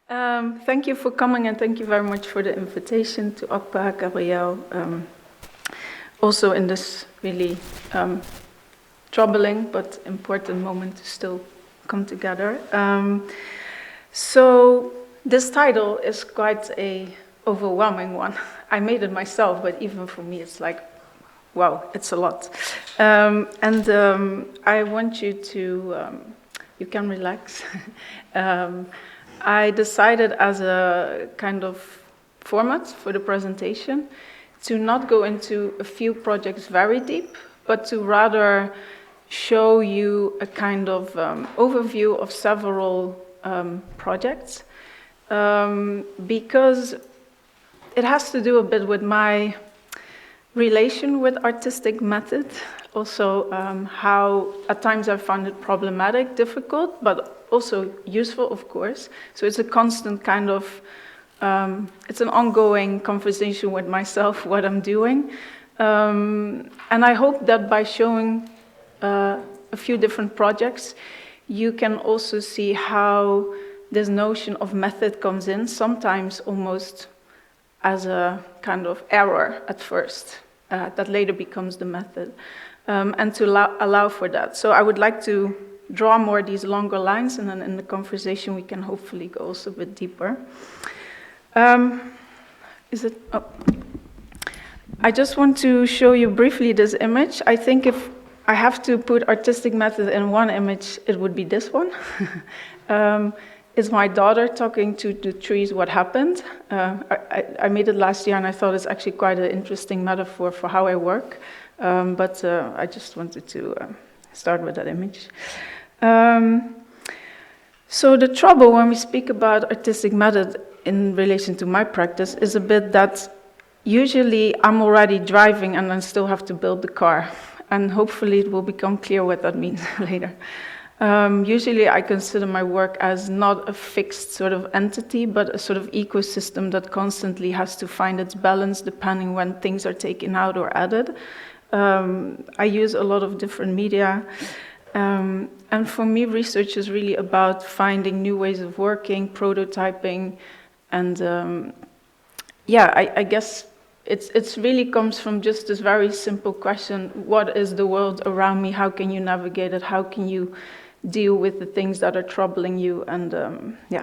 Thank you for coming, and thank you very much for the invitation to Akpa, Gabrielle. Also in this really troubling but important moment to still come together. So this title is quite a overwhelming one. I made it myself, but even for me it's like, wow, it's a lot. I want you to, you can relax. I decided as a kind of format for the presentation to not go into a few projects very deep, but to rather show you a kind of overview of several projects, because it has to do a bit with my relation with artistic method, also how at times I found it problematic, difficult, but also useful, of course. So it's a constant kind of, it's an ongoing conversation with myself, what I'm doing. And I hope that by showing a few different projects, you can also see how this notion of method comes in, sometimes almost as a kind of error at first, that later becomes the method, and to allow for that. So I would like to draw more these longer lines, and then in the conversation we can hopefully go also a bit deeper. I just want to show you briefly this image. I think if I have to put artistic method in one image, it would be this one. It's my daughter talking to the trees what happened. I made it last year and I thought it's actually quite an interesting metaphor for how I work. But I just wanted to start with that image. So the trouble when we speak about artistic method in relation to my practice is a bit that usually I'm already driving and I still have to build the car. And hopefully it will become clear what that means later. Usually I consider my work as not a fixed sort of entity, but a sort of ecosystem that constantly has to find its balance depending when things are taken out or added. I use a lot of different media. And for me, research is really about finding new ways of working, prototyping, and I guess it's really comes from just this very simple question: what is the world around me? How can you navigate it? How can you deal with the things that are troubling you? And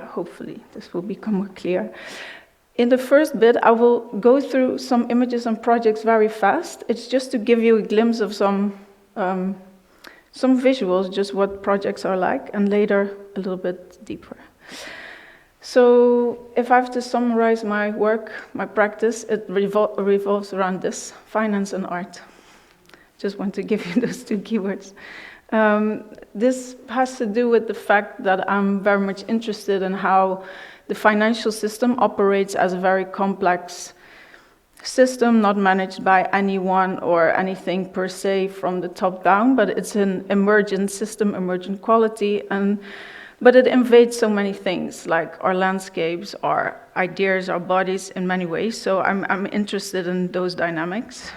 hopefully this will become more clear. In the first bit, I will go through some images and projects very fast. It's just to give you a glimpse of some visuals, just what projects are like, and later a little bit deeper. So if I have to summarize my work, my practice, it revolves around this: finance and art. Just want to give you those two keywords. This has to do with the fact that I'm very much interested in how the financial system operates as a very complex system, not managed by anyone or anything per se from the top down, but it's an emergent system, emergent quality, but it invades so many things, like our landscapes, our ideas, our bodies in many ways. So I'm interested in those dynamics.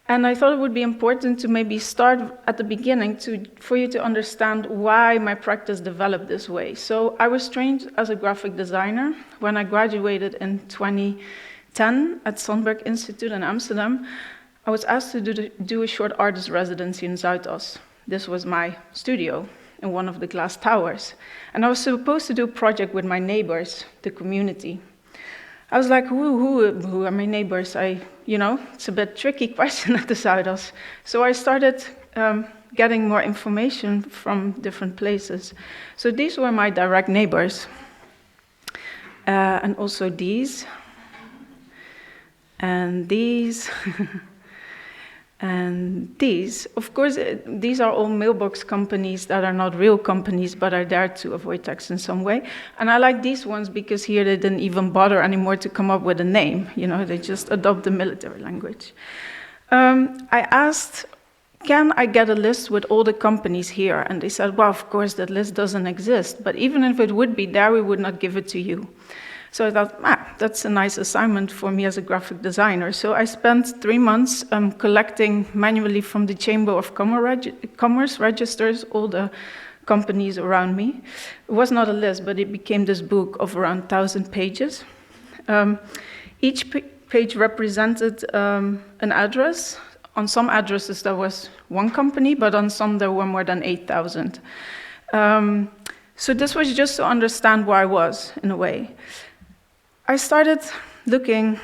And I thought it would be important to maybe start at the beginning for you to understand why my practice developed this way. So I was trained as a graphic designer. When I graduated in 2010 at Sandberg Institute in Amsterdam, I was asked to do a short artist residency in Zuidas. This was my studio in one of the glass towers. And I was supposed to do a project with my neighbors, the community. I was like, who are my neighbors? It's a bit tricky question at the Zuidas. So I started getting more information from different places. So these were my direct neighbors. And also these. And these. And these. Of course, these are all mailbox companies that are not real companies, but are there to avoid tax in some way. And I like these ones because here they didn't even bother anymore to come up with a name. They just adopt the military language. I asked, can I get a list with all the companies here? And they said, well, of course, that list doesn't exist. But even if it would be there, we would not give it to you. So I thought, that's a nice assignment for me as a graphic designer. So I spent 3 months collecting manually from the Chamber of Commerce registers all the companies around me. It was not a list, but it became this book of around 1,000 pages. Each page represented an address. On some addresses there was one company, but on some there were more than 8,000. So this was just to understand where I was, in a way. I started looking,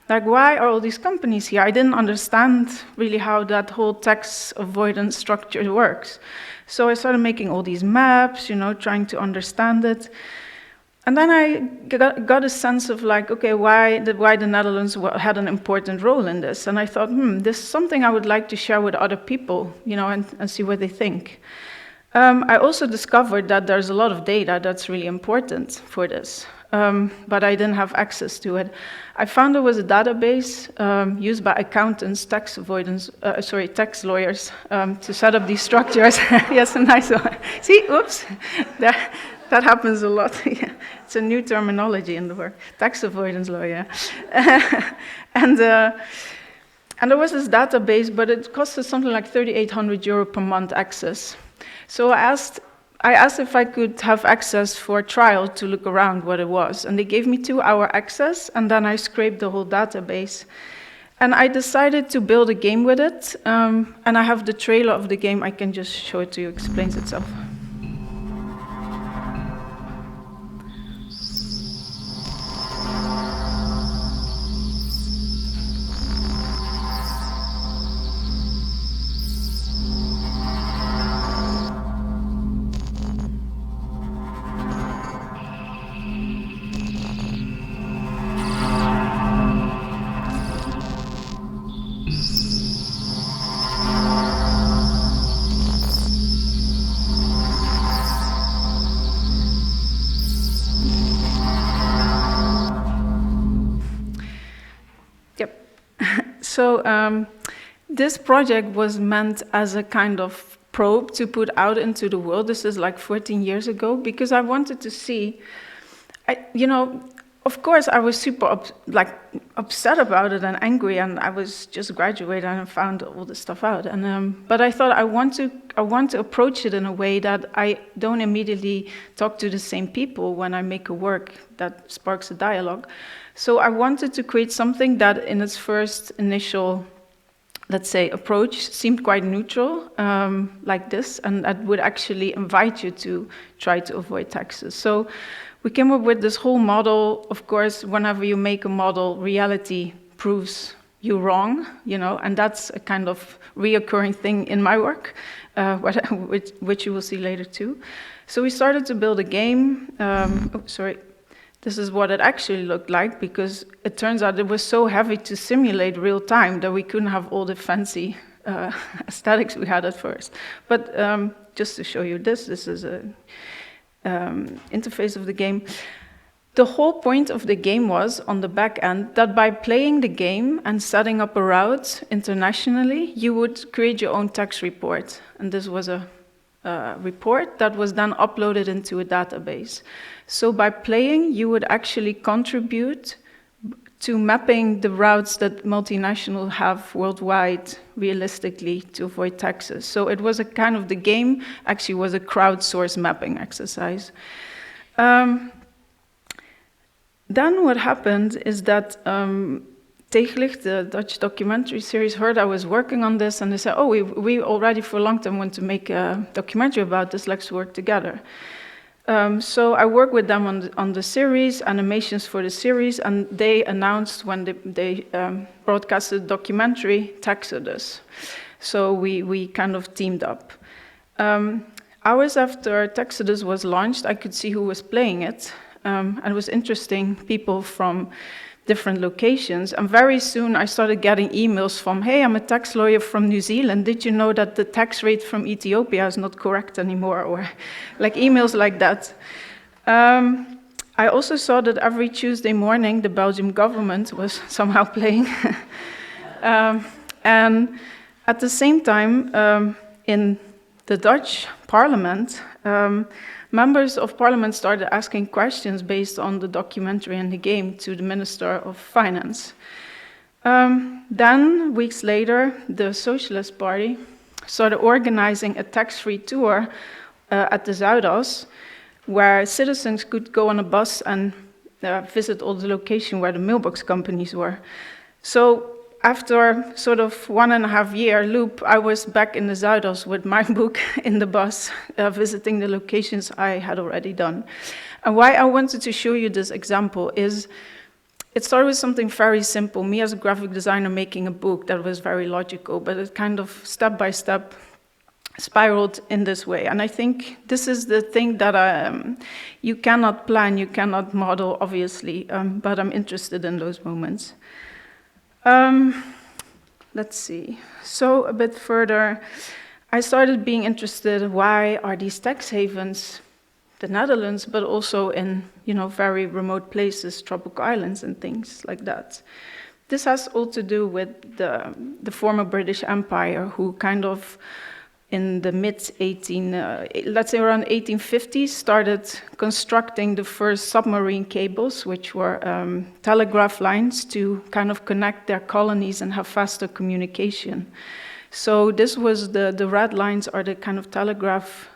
like, why are all these companies here? I didn't understand really how that whole tax avoidance structure works. So I started making all these maps, trying to understand it. And then I got a sense of, like, okay, why the Netherlands had an important role in this. And I thought, this is something I would like to share with other people, and see what they think. I also discovered that there's a lot of data that's really important for this, but I didn't have access to it. I found there was a database used by accountants, tax lawyers, to set up these structures. Yes, a nice one. See, oops, that happens a lot. Yeah. It's a new terminology in the work, tax avoidance lawyer. And there was this database, but it costed something like 3,800 euro per month access. So I asked if I could have access for a trial to look around what it was. And they gave me 2-hour access, and then I scraped the whole database. And I decided to build a game with it. And I have the trailer of the game. I can just show it to you. It explains itself. So this project was meant as a kind of probe to put out into the world. This is like 14 years ago, because I wanted to see, of course I was super upset about it and angry, and I was just graduated and found all this stuff out. And but I thought I want to approach it in a way that I don't immediately talk to the same people when I make a work that sparks a dialogue. So I wanted to create something that in its first initial, let's say, approach seemed quite neutral, like this, and that would actually invite you to try to avoid taxes. So we came up with this whole model. Of course, whenever you make a model, reality proves you wrong, and that's a kind of reoccurring thing in my work, which you will see later too. So we started to build a game. This is what it actually looked like, because it turns out it was so heavy to simulate real time that we couldn't have all the fancy aesthetics we had at first. But just to show you this is an interface of the game. The whole point of the game was, on the back end, that by playing the game and setting up a route internationally, you would create your own tax report. And this was a report that was then uploaded into a database. So by playing, you would actually contribute to mapping the routes that multinationals have worldwide realistically to avoid taxes. So it was a kind of, the game actually was a crowdsourced mapping exercise. Then what happened is that Tegenlicht, the Dutch documentary series, heard I was working on this, and they said, oh, we already for a long time want to make a documentary about this, let's work together. So I worked with them on the series, animations for the series, and they announced when they broadcasted the documentary, Taxodus. So we kind of teamed up. Hours after Taxodus was launched, I could see who was playing it, and it was interesting, people from different locations. And very soon I started getting emails from, hey, I'm a tax lawyer from New Zealand. Did you know that the tax rate from Ethiopia is not correct anymore? Or like emails like that. I also saw that every Tuesday morning the Belgian government was somehow playing. And at the same time, in the Dutch parliament, members of parliament started asking questions based on the documentary and the game to the Minister of Finance. Then, weeks later, the Socialist Party started organizing a tax-free tour at the Zuidas, where citizens could go on a bus and visit all the location where the mailbox companies were. So after sort of 1.5 year loop, I was back in the Zuidas with my book in the bus, visiting the locations I had already done. And why I wanted to show you this example is it started with something very simple, me as a graphic designer making a book that was very logical, but it kind of step by step spiraled in this way. And I think this is the thing that you cannot plan, you cannot model, obviously, but I'm interested in those moments. Let's see. So a bit further, I started being interested, why are these tax havens the Netherlands, but also in, very remote places, tropical islands and things like that. This has all to do with the former British Empire, who kind of in the let's say around 1850s, started constructing the first submarine cables, which were telegraph lines to kind of connect their colonies and have faster communication. So this was the red lines are the kind of telegraph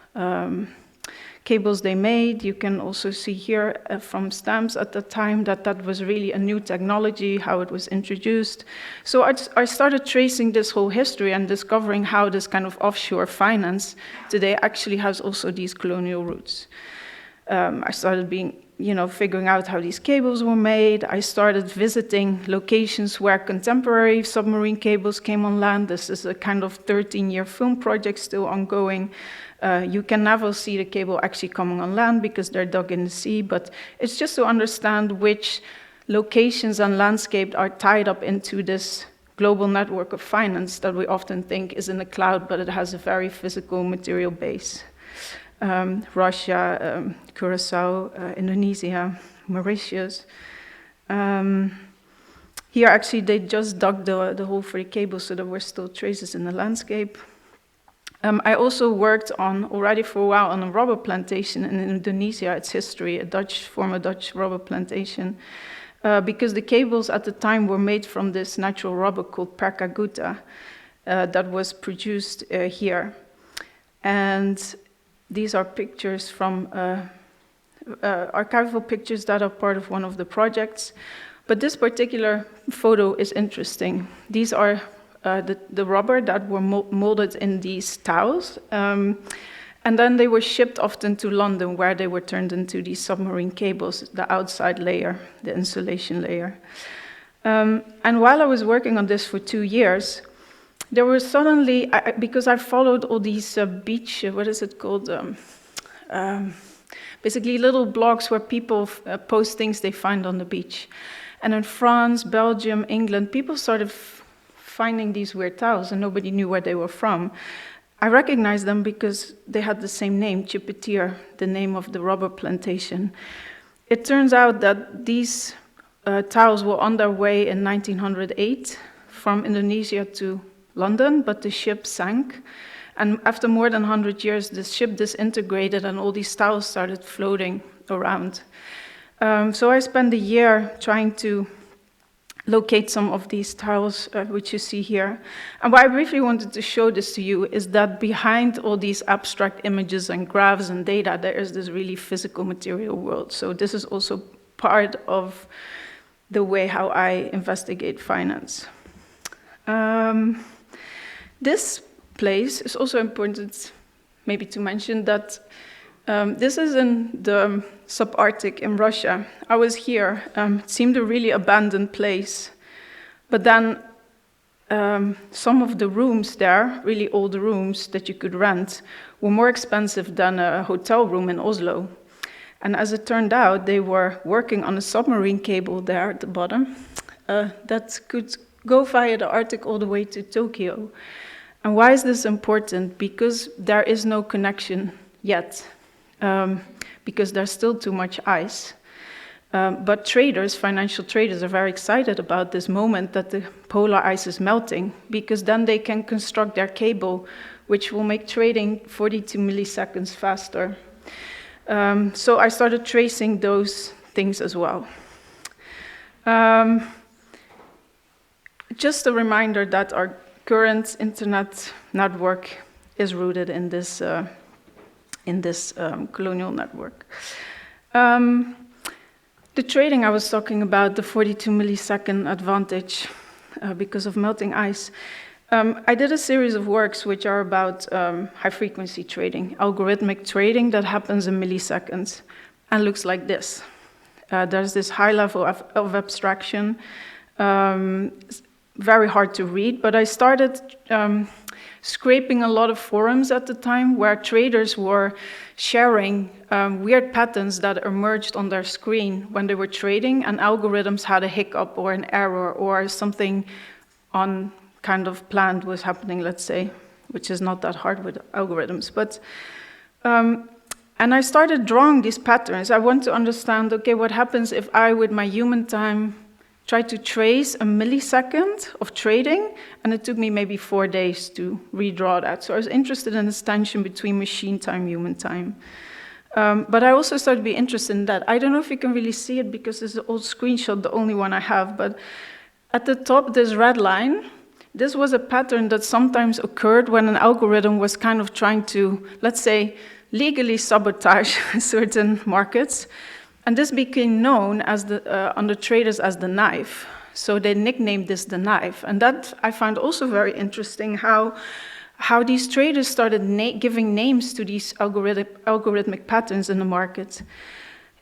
cables they made. You can also see here from stamps at the time that was really a new technology, how it was introduced. So I started tracing this whole history and discovering how this kind of offshore finance today actually has also these colonial roots. I started figuring out how these cables were made. I started visiting locations where contemporary submarine cables came on land. This is a kind of 13-year film project still ongoing. You can never see the cable actually coming on land because they're dug in the sea, but it's just to understand which locations and landscape are tied up into this global network of finance that we often think is in the cloud, but it has a very physical material base. Russia, Curacao, Indonesia, Mauritius. Here actually they just dug the hole for the cable, so there were still traces in the landscape. I also worked already for a while on a rubber plantation in Indonesia, its history, a former Dutch rubber plantation, because the cables at the time were made from this natural rubber called percaguta that was produced here. And these are pictures from archival pictures that are part of one of the projects. But this particular photo is interesting. These are the rubber that were molded in these towels. And then they were shipped often to London, where they were turned into these submarine cables, the outside layer, the insulation layer. And while I was working on this for 2 years, there was suddenly, because I followed all these beach, what is it called? Basically little blogs where people post things they find on the beach. And in France, Belgium, England, people started finding these weird towels and nobody knew where they were from. I recognized them because they had the same name, Chipetir, the name of the rubber plantation. It turns out that these towels were on their way in 1908 from Indonesia to London, but the ship sank. And after more than 100 years, the ship disintegrated and all these towels started floating around. So I spent a year trying to locate some of these towels, which you see here. And why I briefly wanted to show this to you is that behind all these abstract images and graphs and data, there is this really physical material world. So this is also part of the way how I investigate finance. This place is also important, maybe to mention that this is in the subarctic in Russia. I was here. It seemed a really abandoned place. But then some of the rooms there, really old rooms that you could rent, were more expensive than a hotel room in Oslo. And as it turned out, they were working on a submarine cable there at the bottom that could go via the Arctic all the way to Tokyo. And why is this important? Because there is no connection yet. Because there's still too much ice. But traders, financial traders, are very excited about this moment that the polar ice is melting, because then they can construct their cable, which will make trading 42 milliseconds faster. So I started tracing those things as well. Just a reminder that our current internet network is rooted in this in this colonial network. The trading I was talking about, the 42 millisecond advantage because of melting ice. I did a series of works which are about high-frequency trading, algorithmic trading that happens in milliseconds and looks like this. There's this high level of abstraction, very hard to read, but I started scraping a lot of forums at the time where traders were sharing weird patterns that emerged on their screen when they were trading, and algorithms had a hiccup or an error or something on kind of planned was happening, let's say, which is not that hard with algorithms. But and I started drawing these patterns. I want to understand, okay, what happens if I, with my human time, try to trace a millisecond of trading, and it took me maybe 4 days to redraw that. So I was interested in this tension between machine time, human time. But I also started to be interested in that. I don't know if you can really see it because this is an old screenshot, the only one I have, but at the top, this red line, this was a pattern that sometimes occurred when an algorithm was kind of trying to, let's say, legally sabotage certain markets. And this became known as under traders as the knife. So they nicknamed this the knife. And that I found also very interesting, how these traders started giving names to these algorithmic patterns in the market.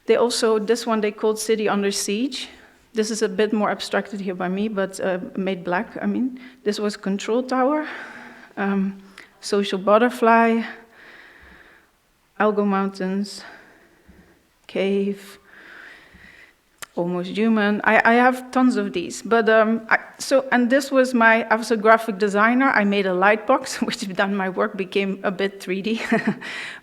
They also, this one they called City Under Siege. This is a bit more abstracted here by me, but made black, I mean. This was Control Tower, Social Butterfly, Algo Mountains, Cave, Almost Human. I have tons of these, but and this was I was a graphic designer. I made a light box, which then my work became a bit 3D.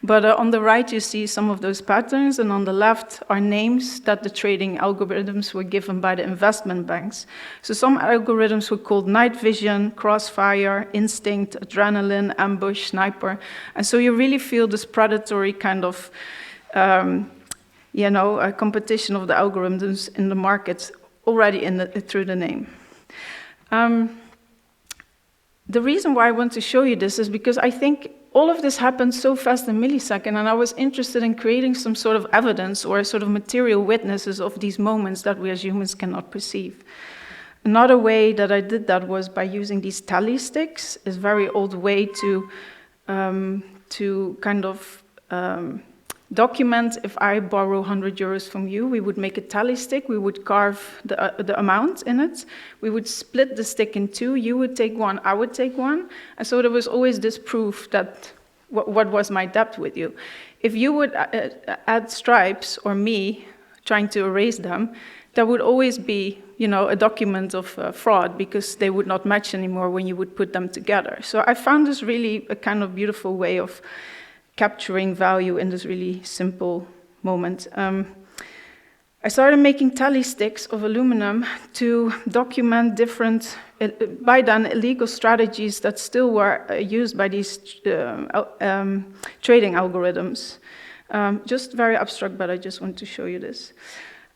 But on the right, you see some of those patterns, and on the left are names that the trading algorithms were given by the investment banks. So some algorithms were called night vision, crossfire, instinct, adrenaline, ambush, sniper, and so you really feel this predatory kind of a competition of the algorithms in the markets already through the name. The reason why I want to show you this is because I think all of this happened so fast in millisecond, and I was interested in creating some sort of evidence or sort of material witnesses of these moments that we as humans cannot perceive. Another way that I did that was by using these tally sticks. It's a very old way to kind of document. If I borrow 100 euros from you, we would make a tally stick, we would carve the amount in it, we would split the stick in two, you would take one, I would take one, and so there was always this proof that what was my debt with you. If you would add stripes, or me trying to erase them, there would always be a document of fraud, because they would not match anymore when you would put them together. So I found this really a kind of beautiful way of capturing value in this really simple moment. I started making tally sticks of aluminum to document different, by then, illegal strategies that still were used by these trading algorithms. Just very abstract, but I just want to show you this.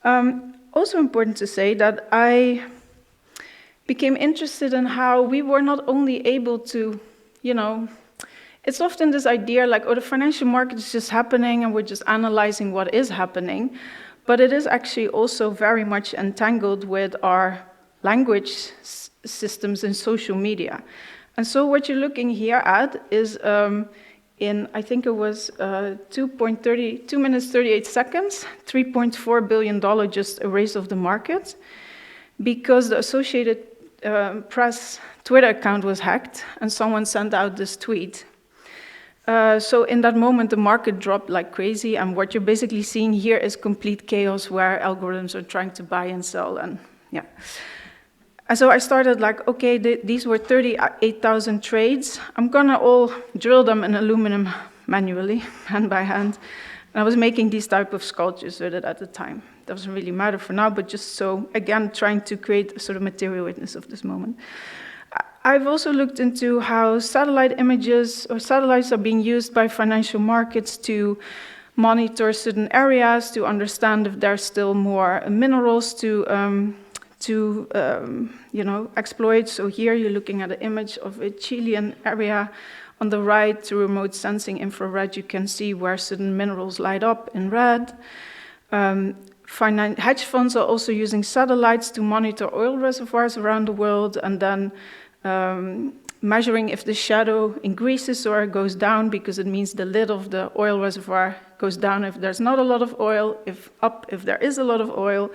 Also important to say that I became interested in how we were not only able to, it's often this idea like, the financial market is just happening and we're just analyzing what is happening, but it is actually also very much entangled with our language systems and social media. And so what you're looking here at is I think it was 2 minutes 38 seconds, $3.4 billion just erased off the market, because the Associated Press Twitter account was hacked and someone sent out this tweet. So in that moment, the market dropped like crazy, and what you're basically seeing here is complete chaos where algorithms are trying to buy and sell, and yeah. And so I started like, okay, these were 38,000 trades. I'm gonna all drill them in aluminum manually, hand by hand. And I was making these type of sculptures with it at the time. Doesn't really matter for now, but just so, again, trying to create a sort of material witness of this moment. I've also looked into how satellite images or satellites are being used by financial markets to monitor certain areas, to understand if there's still more minerals to exploit. So here you're looking at an image of a Chilean area On the right, through remote sensing infrared, you can see where certain minerals light up in red. Hedge funds are also using satellites to monitor oil reservoirs around the world, and then measuring if the shadow increases or goes down, because it means the lid of the oil reservoir goes down if there's not a lot of oil, if up if there is a lot of oil.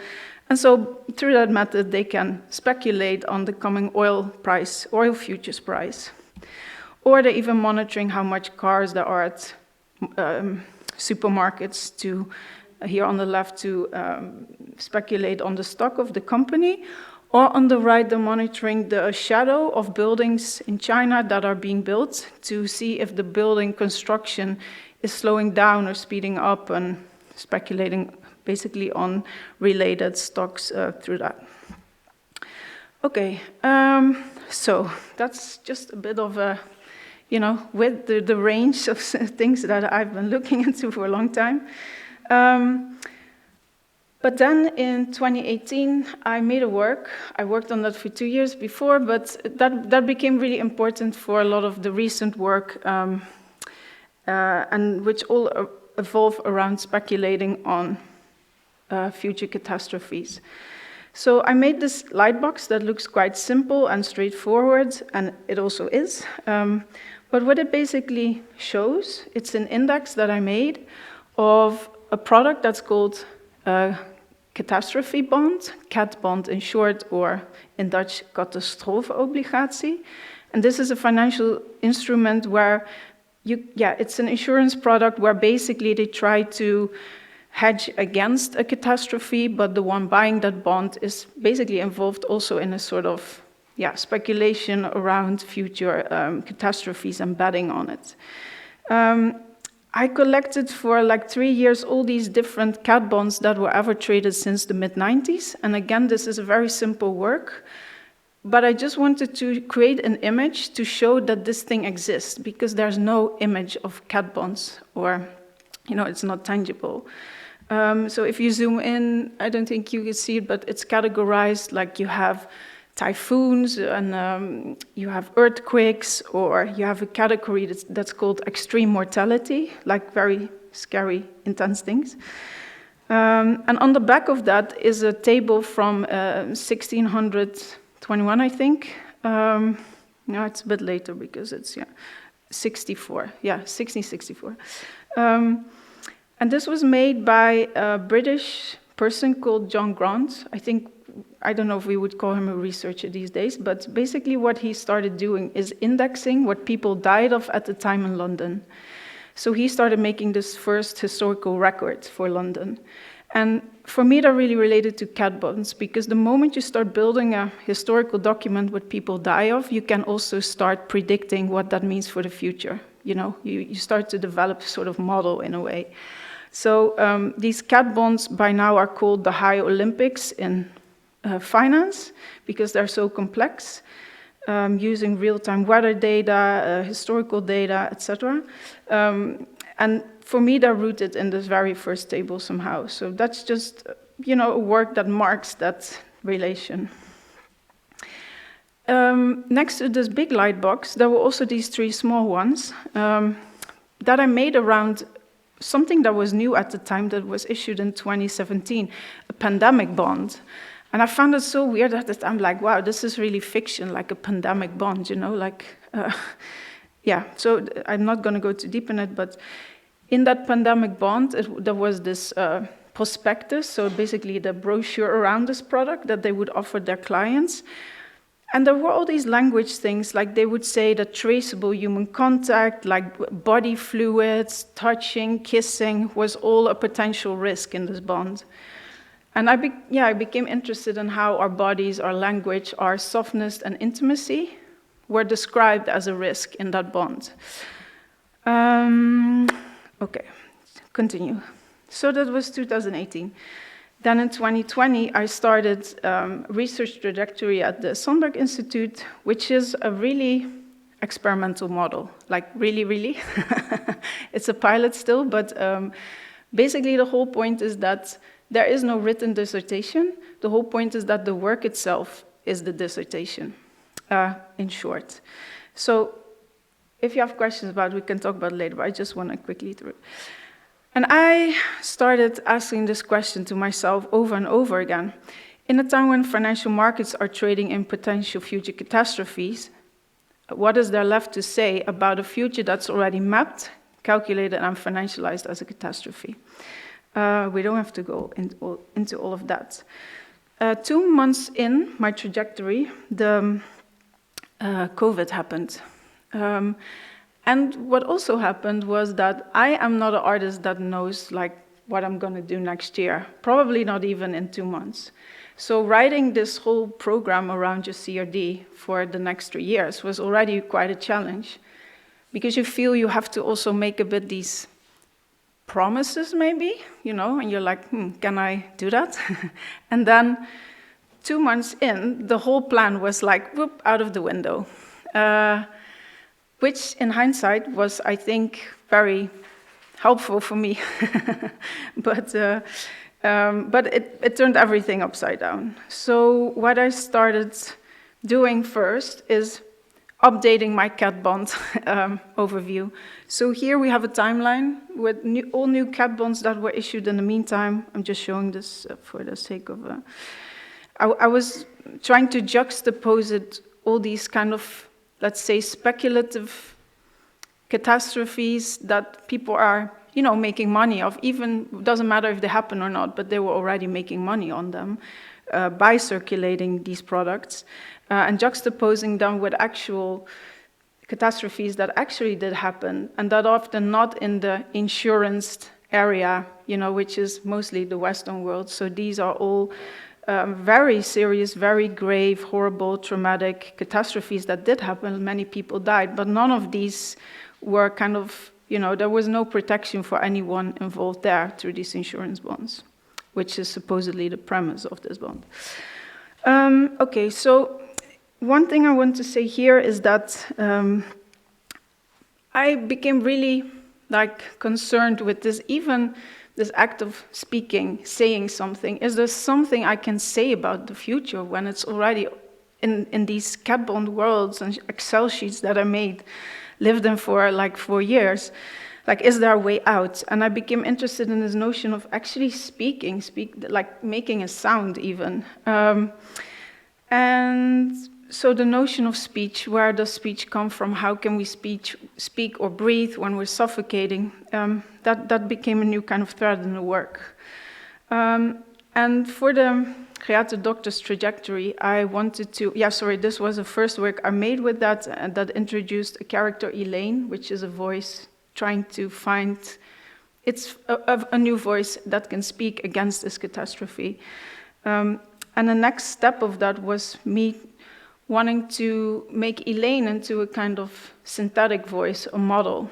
And so through that method, they can speculate on the coming oil price, oil futures price. Or they're even monitoring how much cars there are at supermarkets to, here on the left, to speculate on the stock of the company. Or on the right, they're monitoring the shadow of buildings in China that are being built to see if the building construction is slowing down or speeding up, and speculating basically on related stocks through that. Okay, so that's just a bit of a, with the range of things that I've been looking into for a long time. But then in 2018, I made a work. I worked on that for 2 years before, but that became really important for a lot of the recent work, and which all evolve around speculating on future catastrophes. So I made this light box that looks quite simple and straightforward, and it also is. But what it basically shows, it's an index that I made of a product that's called catastrophe bond, CAT bond in short, or in Dutch, catastrofeobligatie. And this is a financial instrument where it's an insurance product where basically they try to hedge against a catastrophe, but the one buying that bond is basically involved also in a sort of speculation around future catastrophes and betting on it. I collected for like 3 years all these different cat bonds that were ever traded since the mid-90s. And again, this is a very simple work, but I just wanted to create an image to show that this thing exists, because there's no image of cat bonds, or, it's not tangible. So if you zoom in, I don't think you can see it, but it's categorized like you have typhoons, and you have earthquakes, or you have a category that's called extreme mortality, like very scary, intense things. And on the back of that is a table from 1621, I think. No, it's a bit later because it's 1664. And this was made by a British person called John Grant. I don't know if we would call him a researcher these days, but basically what he started doing is indexing what people died of at the time in London. So he started making this first historical record for London. And for me, that really related to cat bonds, because the moment you start building a historical document what people die of, you can also start predicting what that means for the future. You start to develop a sort of model in a way. So these cat bonds by now are called the high Olympics in finance, because they're so complex, using real-time weather data, historical data, etc. And for me, they're rooted in this very first table somehow. So that's just, a work that marks that relation. Next to this big light box, there were also these 3 small ones that I made around something that was new at the time, that was issued in 2017, a pandemic bond. And I found it so weird at the time, like, wow, this is really fiction, like a pandemic bond, So I'm not going to go too deep in it, but in that pandemic bond, there was this prospectus, so basically the brochure around this product that they would offer their clients. And there were all these language things, like they would say that traceable human contact, like body fluids, touching, kissing, was all a potential risk in this bond. And I became interested in how our bodies, our language, our softness and intimacy were described as a risk in that bond. Okay, continue. So that was 2018. Then in 2020, I started research trajectory at the Sandberg Institute, which is a really experimental model, like really. It's a pilot still, but basically the whole point is that there is no written dissertation. The whole point is that the work itself is the dissertation, in short. So if you have questions about it, we can talk about it later, but I just want to quickly through it. And I started asking this question to myself over and over again. In a time when financial markets are trading in potential future catastrophes, what is there left to say about a future that's already mapped, calculated, and financialized as a catastrophe? We don't have to go into all of that. 2 months in my trajectory, the COVID happened. And what also happened was that I am not an artist that knows like what I'm going to do next year, probably not even in 2 months. So writing this whole program around your CRD for the next 3 years was already quite a challenge, because you feel you have to also make a bit these promises maybe, and you're like, can I do that? And then 2 months in, the whole plan was like, whoop, out of the window. Which in hindsight was, I think, very helpful for me. But it turned everything upside down. So what I started doing first is updating my cat bond overview. So here we have a timeline with all new cat bonds that were issued in the meantime. I'm just showing this for the sake of... I was trying to juxtapose it, all these kind of, let's say, speculative catastrophes that people are, making money of. Even, doesn't matter if they happen or not, but they were already making money on them by circulating these products, and juxtaposing them with actual catastrophes that actually did happen, and that often not in the insurance area, which is mostly the Western world. So these are all very serious, very grave, horrible, traumatic catastrophes that did happen. Many people died, but none of these were kind of, there was no protection for anyone involved there through these insurance bonds, which is supposedly the premise of this bond. Okay, so one thing I want to say here is that I became really concerned with this, even this act of speaking, saying something. Is there something I can say about the future when it's already in these cat bond worlds and Excel sheets that I made, lived in for 4 years? Is there a way out? And I became interested in this notion of actually speaking, making a sound even. And so the notion of speech, where does speech come from? How can we speak or breathe when we're suffocating? That became a new kind of thread in the work. And for the Creative Doctor's trajectory, I wanted to, this was the first work I made with that, that introduced a character, Elaine, which is a voice trying to find, it's a new voice that can speak against this catastrophe. And the next step of that was me wanting to make Elaine into a kind of synthetic voice, a model.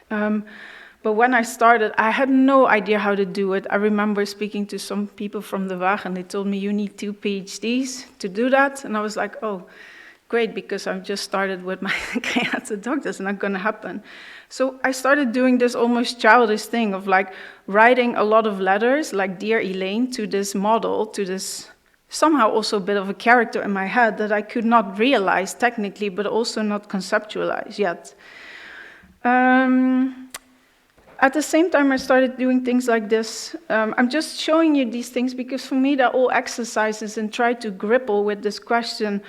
But when I started, I had no idea how to do it. I remember speaking to some people from the Waag, and they told me, you need 2 PhDs to do that. And I was like, oh, great, because I've just started with my Creative Doctor, it's not going to happen. So I started doing this almost childish thing of writing a lot of letters, like Dear Elaine, to this model, to this somehow also a bit of a character in my head that I could not realize technically, but also not conceptualize yet. At the same time, I started doing things like this. I'm just showing you these things because for me, they're all exercises and try to grapple with this question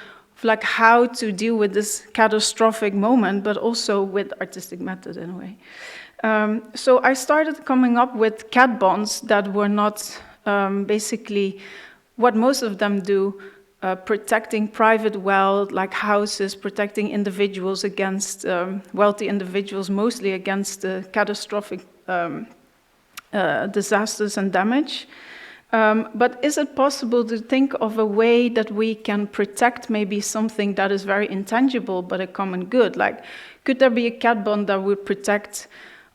of how to deal with this catastrophic moment, but also with artistic method in a way. So I started coming up with cat bonds that were not basically what most of them do, protecting private wealth, like houses, protecting individuals against, wealthy individuals, mostly against catastrophic disasters and damage. But is it possible to think of a way that we can protect maybe something that is very intangible but a common good? Could there be a cat bond that would protect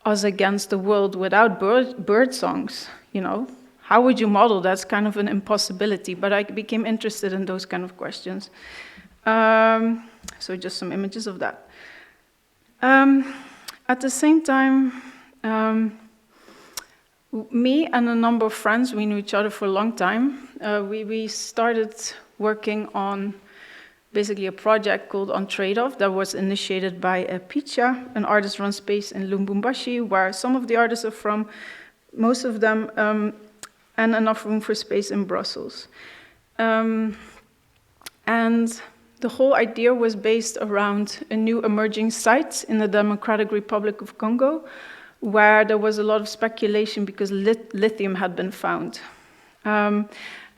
us against the world without bird songs, How would you model? That's kind of an impossibility, but I became interested in those kind of questions. So just some images of that. At the same time, me and a number of friends, we knew each other for a long time. We started working on basically a project called On Trade-Off that was initiated by Picha, an artist-run space in Lubumbashi, where some of the artists are from, most of them, and enough room for space in Brussels. And the whole idea was based around a new emerging site in the Democratic Republic of Congo, where there was a lot of speculation because lithium had been found. And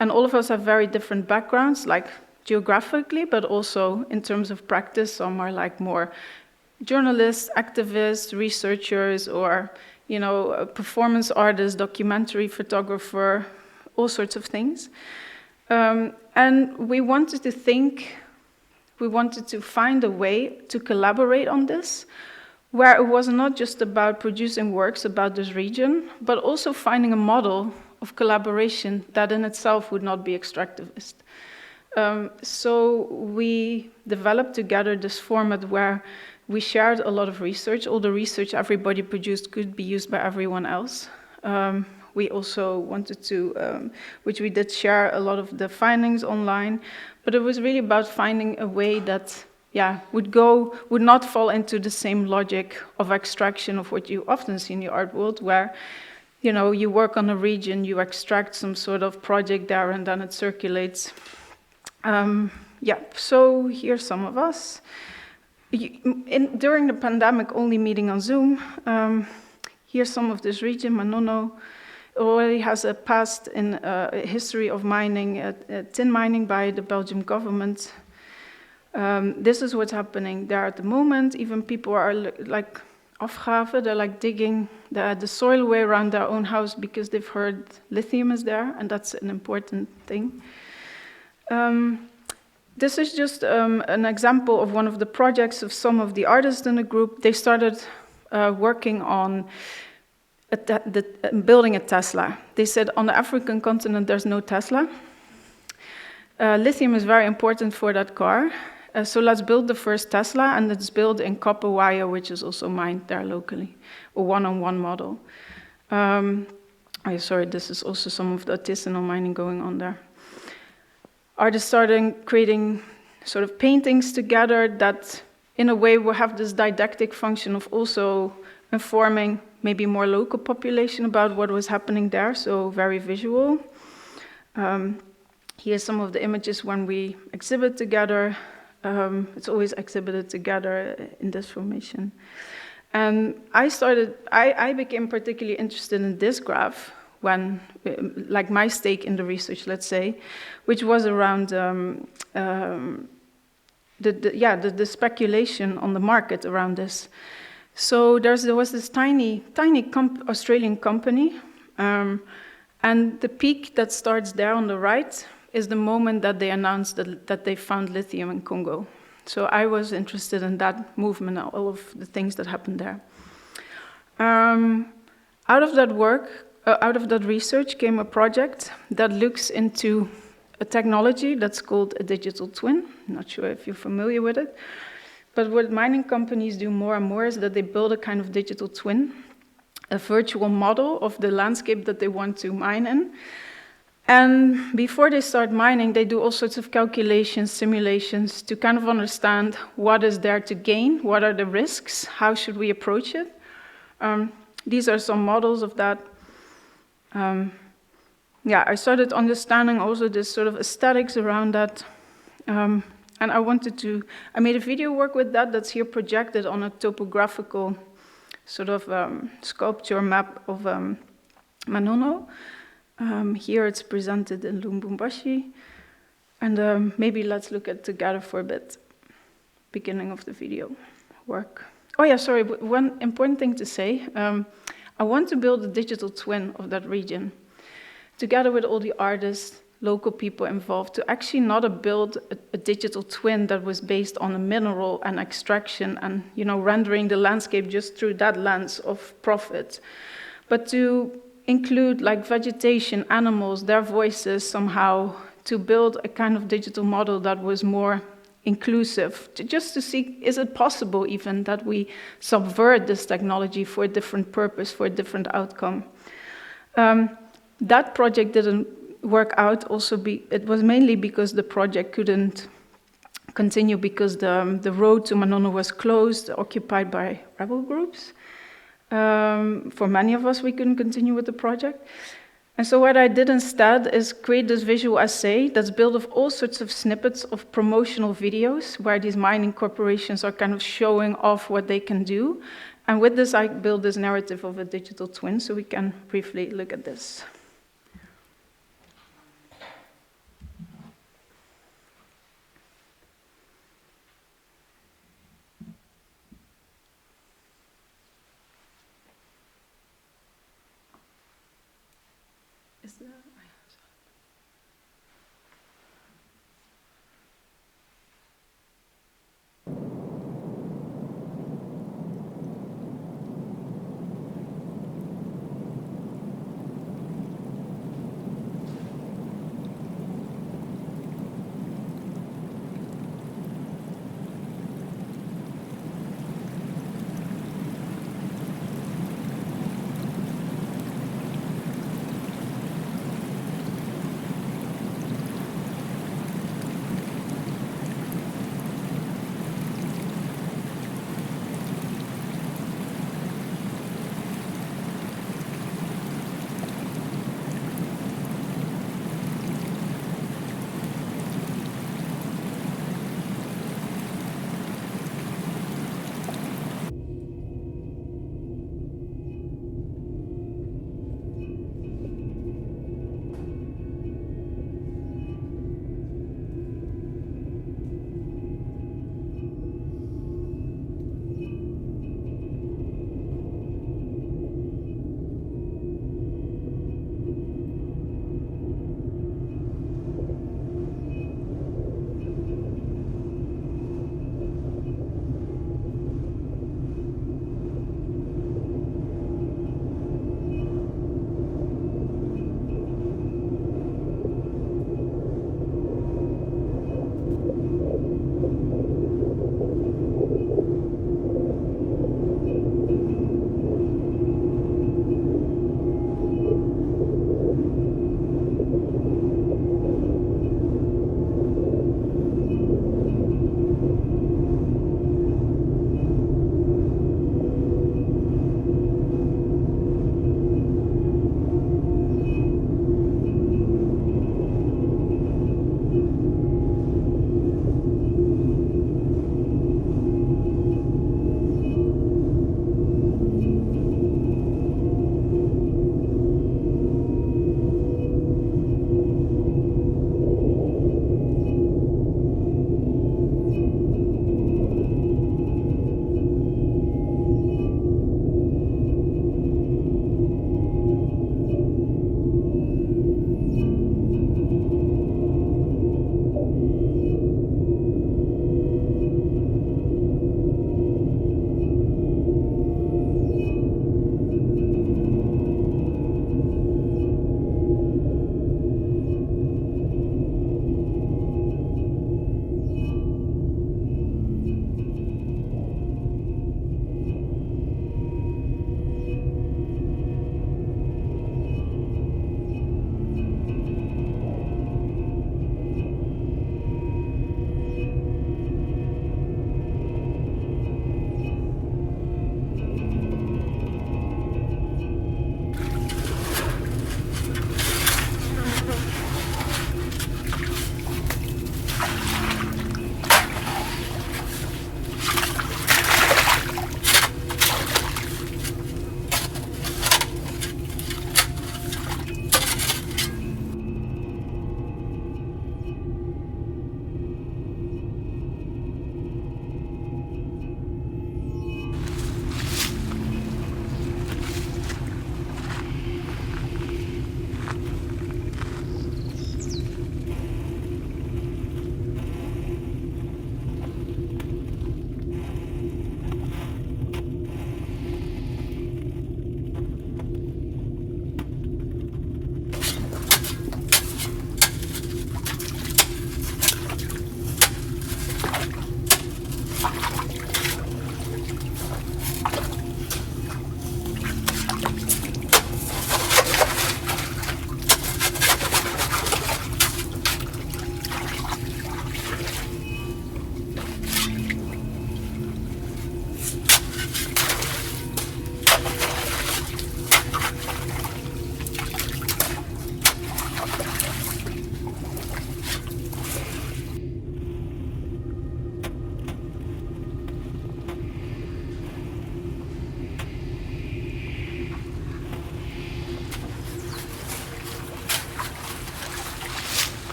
all of us have very different backgrounds, like geographically, but also in terms of practice. Some are like more journalists, activists, researchers, or performance artist, documentary photographer, all sorts of things. And we wanted to find a way to collaborate on this, where it was not just about producing works about this region, but also finding a model of collaboration that in itself would not be extractivist. So we developed together this format where we shared a lot of research. All the research everybody produced could be used by everyone else. We also wanted to, which we did, share a lot of the findings online, but it was really about finding a way that would not fall into the same logic of extraction of what you often see in the art world, where you work on a region, you extract some sort of project there, and then it circulates. So here's some of us. During the pandemic, only meeting on Zoom. Here's some of this region, Manono. Already has a past in a history of mining, tin mining by the Belgian government. This is what's happening there at the moment. Even people are like afgraven, they're like digging the soil way around their own house because they've heard lithium is there, and that's an important thing. This is just an example of one of the projects of some of the artists in the group. They started working on building a Tesla. They said on the African continent there's no Tesla. Lithium is very important for that car. So let's build the first Tesla, and let's build in copper wire, which is also mined there locally, a one-on-one model. This is also some of the artisanal mining going on there. Artists started creating sort of paintings together that, in a way, will have this didactic function of also informing maybe more local population about what was happening there, so very visual. Here's some of the images when we exhibit together. It's always exhibited together in this formation. And I became particularly interested in this graph when, like my stake in the research, let's say, which was around the speculation on the market around this. So there was this tiny Australian company, and the peak that starts there on the right is the moment that they announced that they found lithium in Congo. So I was interested in that movement, all of the things that happened there. Out of that research came a project that looks into a technology that's called a digital twin. I'm not sure if you're familiar with it. But what mining companies do more and more is that they build a kind of digital twin, a virtual model of the landscape that they want to mine in. And before they start mining, they do all sorts of calculations, simulations, to kind of understand what is there to gain, what are the risks, how should we approach it. These are some models of that. I started understanding also this sort of aesthetics around that. And I made a video work with that's here projected on a topographical sort of sculpture map of Manono. Here it's presented in Lubumbashi. And maybe let's look at together for a bit, beginning of the video work. Oh yeah, sorry, but one important thing to say. I want to build a digital twin of that region, together with all the artists, local people involved, to actually not build a digital twin that was based on a mineral and extraction and rendering the landscape just through that lens of profit, but to include like vegetation, animals, their voices somehow, to build a kind of digital model that was more inclusive, just to see, is it possible even that we subvert this technology for a different purpose, for a different outcome. That project didn't work out. It was mainly because the project couldn't continue because the road to Manono was closed, occupied by rebel groups. For many of us, we couldn't continue with the project. And so what I did instead is create this visual essay that's built of all sorts of snippets of promotional videos where these mining corporations are kind of showing off what they can do. And with this, I built this narrative of a digital twin, so we can briefly look at this. Is there...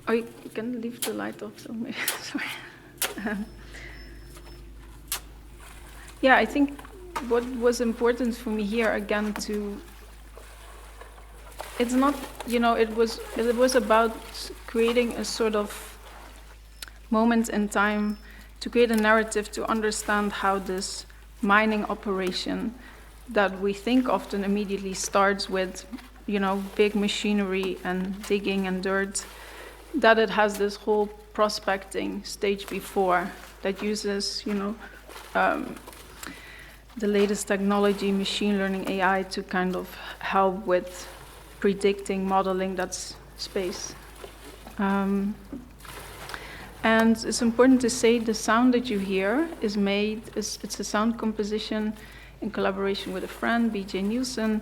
Oh, you can leave the light off, so maybe, sorry. Yeah, I think what was important for me here, again, it's not, it was about creating a sort of moment in time to create a narrative to understand how this mining operation that we think often immediately starts with, big machinery and digging and dirt, that it has this whole prospecting stage before that uses, the latest technology, machine learning, AI, to kind of help with predicting, modeling that space. And it's important to say the sound that you hear is it's a sound composition in collaboration with a friend, BJ Nielsen,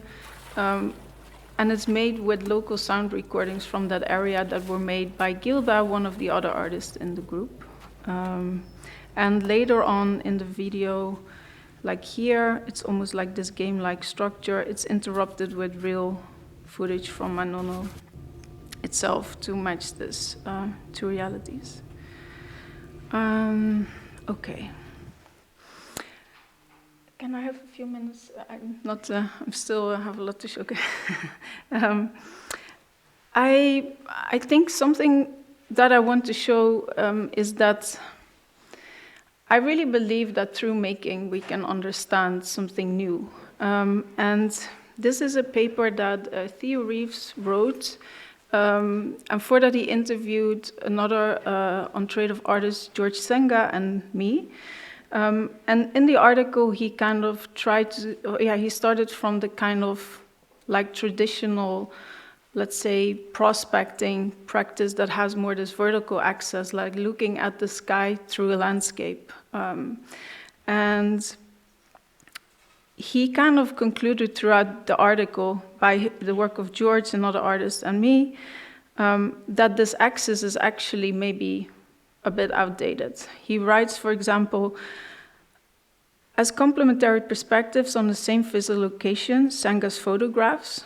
and it's made with local sound recordings from that area that were made by Gilda, one of the other artists in the group. And later on in the video, like here, it's almost like this game-like structure. It's interrupted with real footage from Manono itself to match this two realities. Okay. Can I have a few minutes? I'm still have a lot to show. Okay. I think something that I want to show is that I really believe that through making we can understand something new. And this is a paper that Theo Reeves wrote. And for that he interviewed another on trade of artist, George Senga, and me. And in the article, he kind of tried to, he started from the kind of like traditional, let's say, prospecting practice that has more this vertical access, like looking at the sky through a landscape. And he kind of concluded throughout the article, by the work of George, another artist, and me, that this axis is actually maybe a bit outdated. He writes, for example, as complementary perspectives on the same physical location, Senga's photographs,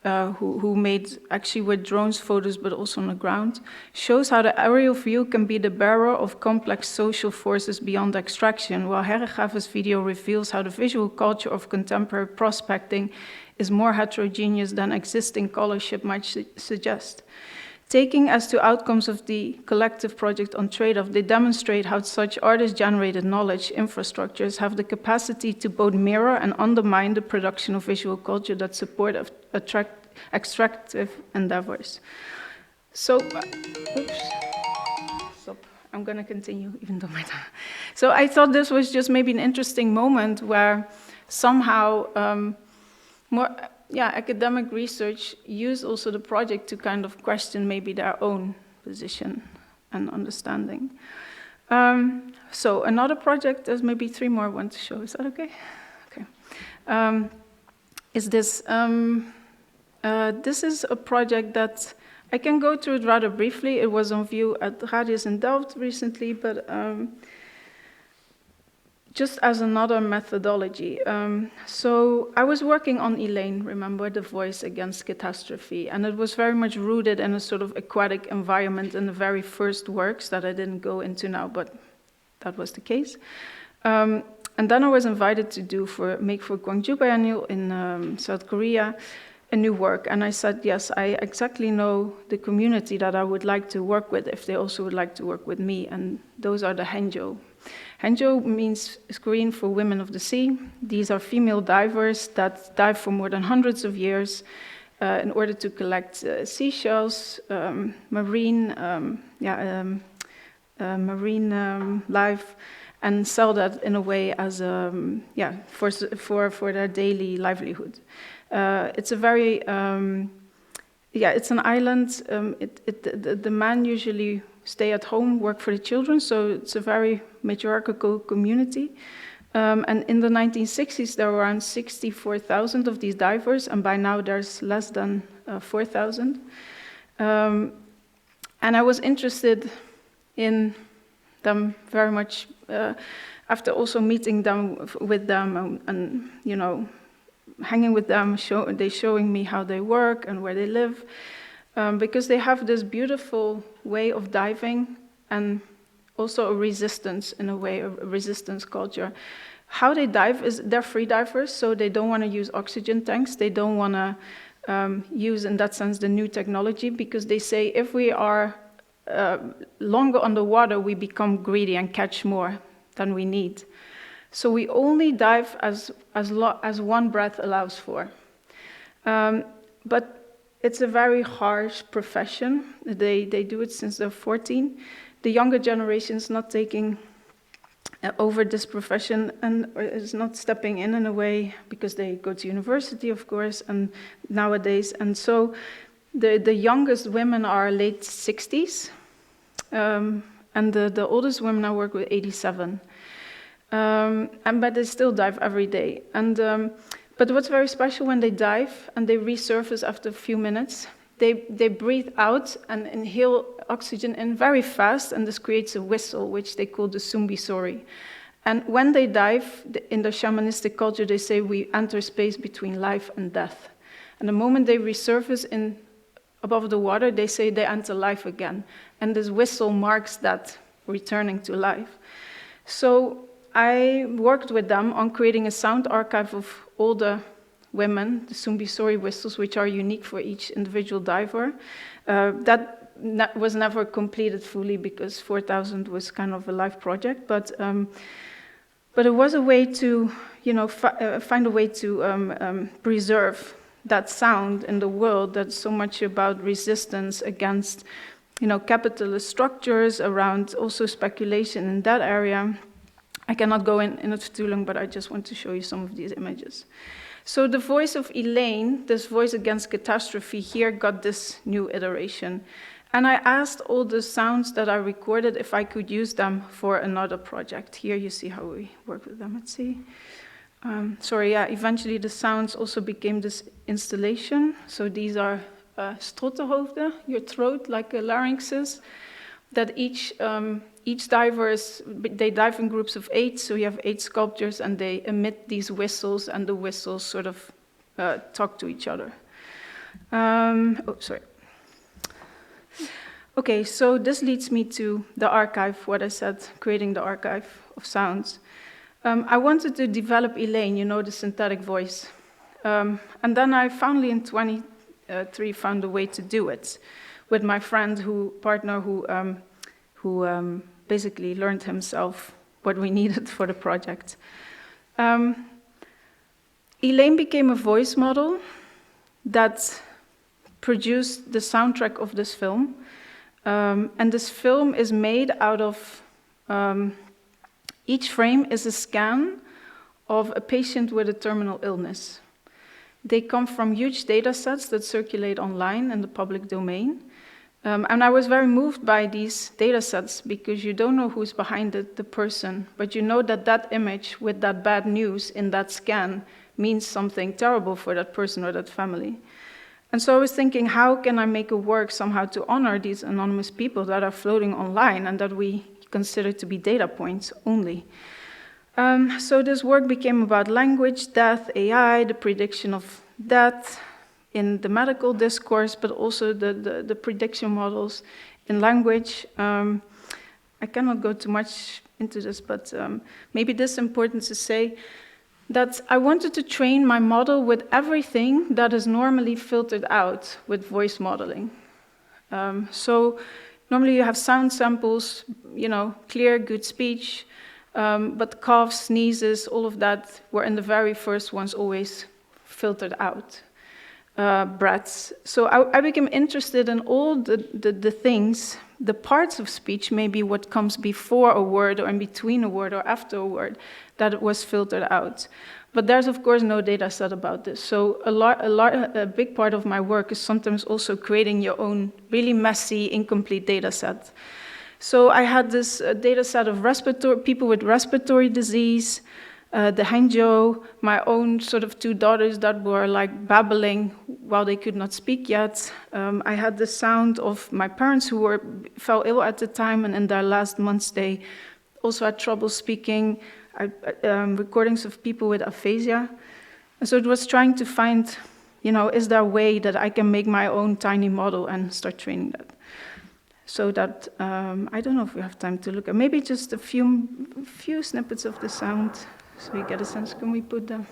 who made actually with drones photos but also on the ground, shows how the aerial view can be the bearer of complex social forces beyond extraction, while Herregraven's video reveals how the visual culture of contemporary prospecting is more heterogeneous than existing scholarship might suggest. Taking as to outcomes of the collective project on trade-off, they demonstrate how such artist-generated knowledge infrastructures have the capacity to both mirror and undermine the production of visual culture that support extractive endeavors. So, oops, stop. I'm going to continue, even though my time. So I thought this was just maybe an interesting moment where somehow academic research use also the project to kind of question maybe their own position and understanding. So another project, there's maybe 3 more I want to show. Is that okay? Okay. Is this? This is a project that I can go through it rather briefly. It was on view at Radius in Delft recently, but just as another methodology. So I was working on Elaine, remember, the voice against catastrophe, and it was very much rooted in a sort of aquatic environment in the very first works that I didn't go into now, but that was the case. And then I was invited to make for Gwangju Biennial in South Korea a new work, and I said, yes, I exactly know the community that I would like to work with if they also would like to work with me, and those are the Henjo. Henjo is Korean for women of the sea. These are female divers that dive for more than hundreds of years in order to collect seashells, marine life, and sell that in a way as for their daily livelihood. It's a very it's an island. The men usually stay at home, work for the children, so it's a very matriarchal community. And in the 1960s, there were around 64,000 of these divers, and by now there's less than 4,000. And I was interested in them very much after also meeting them with them and hanging with them, they're showing me how they work and where they live, because they have this beautiful way of diving and also a resistance in a way, a resistance culture. How they dive is they're free divers, so they don't want to use oxygen tanks. They don't want to use, in that sense, the new technology, because they say if we are longer underwater, we become greedy and catch more than we need. So we only dive as one breath allows for. But it's a very harsh profession. They do it since they're 14. The younger generation is not taking over this profession and is not stepping in a way, because they go to university, of course, and nowadays. And so the youngest women are late 60s, and the oldest women I work with 87. But they still dive every day. But what's very special when they dive and they resurface after a few minutes, they breathe out and inhale oxygen in very fast, and this creates a whistle, which they call the sumbisori. And when they dive, in the shamanistic culture, they say we enter space between life and death. And the moment they resurface above the water, they say they enter life again. And this whistle marks that returning to life. So I worked with them on creating a sound archive of all the women, the sumbisori whistles, which are unique for each individual diver. That was never completed fully, because 4,000 was kind of a life project, but it was a way to, find a way to preserve that sound in the world that's so much about resistance against, capitalist structures, around also speculation in that area. I cannot go in it for too long, but I just want to show you some of these images. So the voice of Elaine, this voice against catastrophe here, got this new iteration. And I asked all the sounds that I recorded if I could use them for another project. Here you see how we work with them. Let's see. Eventually the sounds also became this installation. So these are strottenhoofden, your throat, like a larynxes, that each diver they dive in groups of 8, so you have 8 sculptures, and they emit these whistles, and the whistles sort of talk to each other. Okay, so this leads me to the archive, what I said, creating the archive of sounds. I wanted to develop Elaine, the synthetic voice. And then I finally in 23 found a way to do it with my partner who basically learned himself what we needed for the project. Elaine became a voice model that produced the soundtrack of this film. And this film is made out of, each frame is a scan of a patient with a terminal illness. They come from huge data sets that circulate online in the public domain. And I was very moved by these data sets, because you don't know who's behind it, the person, but you know that that image with that bad news in that scan means something terrible for that person or that family. And so I was thinking, how can I make a work somehow to honor these anonymous people that are floating online and that we consider to be data points only? So this work became about language, death, AI, the prediction of death in the medical discourse, but also the prediction models in language. I cannot go too much into this, but maybe this is important to say, that I wanted to train my model with everything that is normally filtered out with voice modeling. So normally you have sound samples, clear, good speech, but coughs, sneezes, all of that were in the very first ones always filtered out. Breaths. So I became interested in all the things, the parts of speech, maybe what comes before a word or in between a word or after a word, that was filtered out. But there's of course no data set about this. So a big part of my work is sometimes also creating your own really messy, incomplete data set. So I had this data set of people with respiratory disease, the Hangzhou, my own sort of 2 daughters that were like babbling while they could not speak yet. I had the sound of my parents who fell ill at the time, and in their last months they also had trouble speaking. Recordings of people with aphasia. And so it was trying to find, is there a way that I can make my own tiny model and start training that? So that, I don't know if we have time to look at, maybe just a few snippets of the sound, so you get a sense. Can we put them?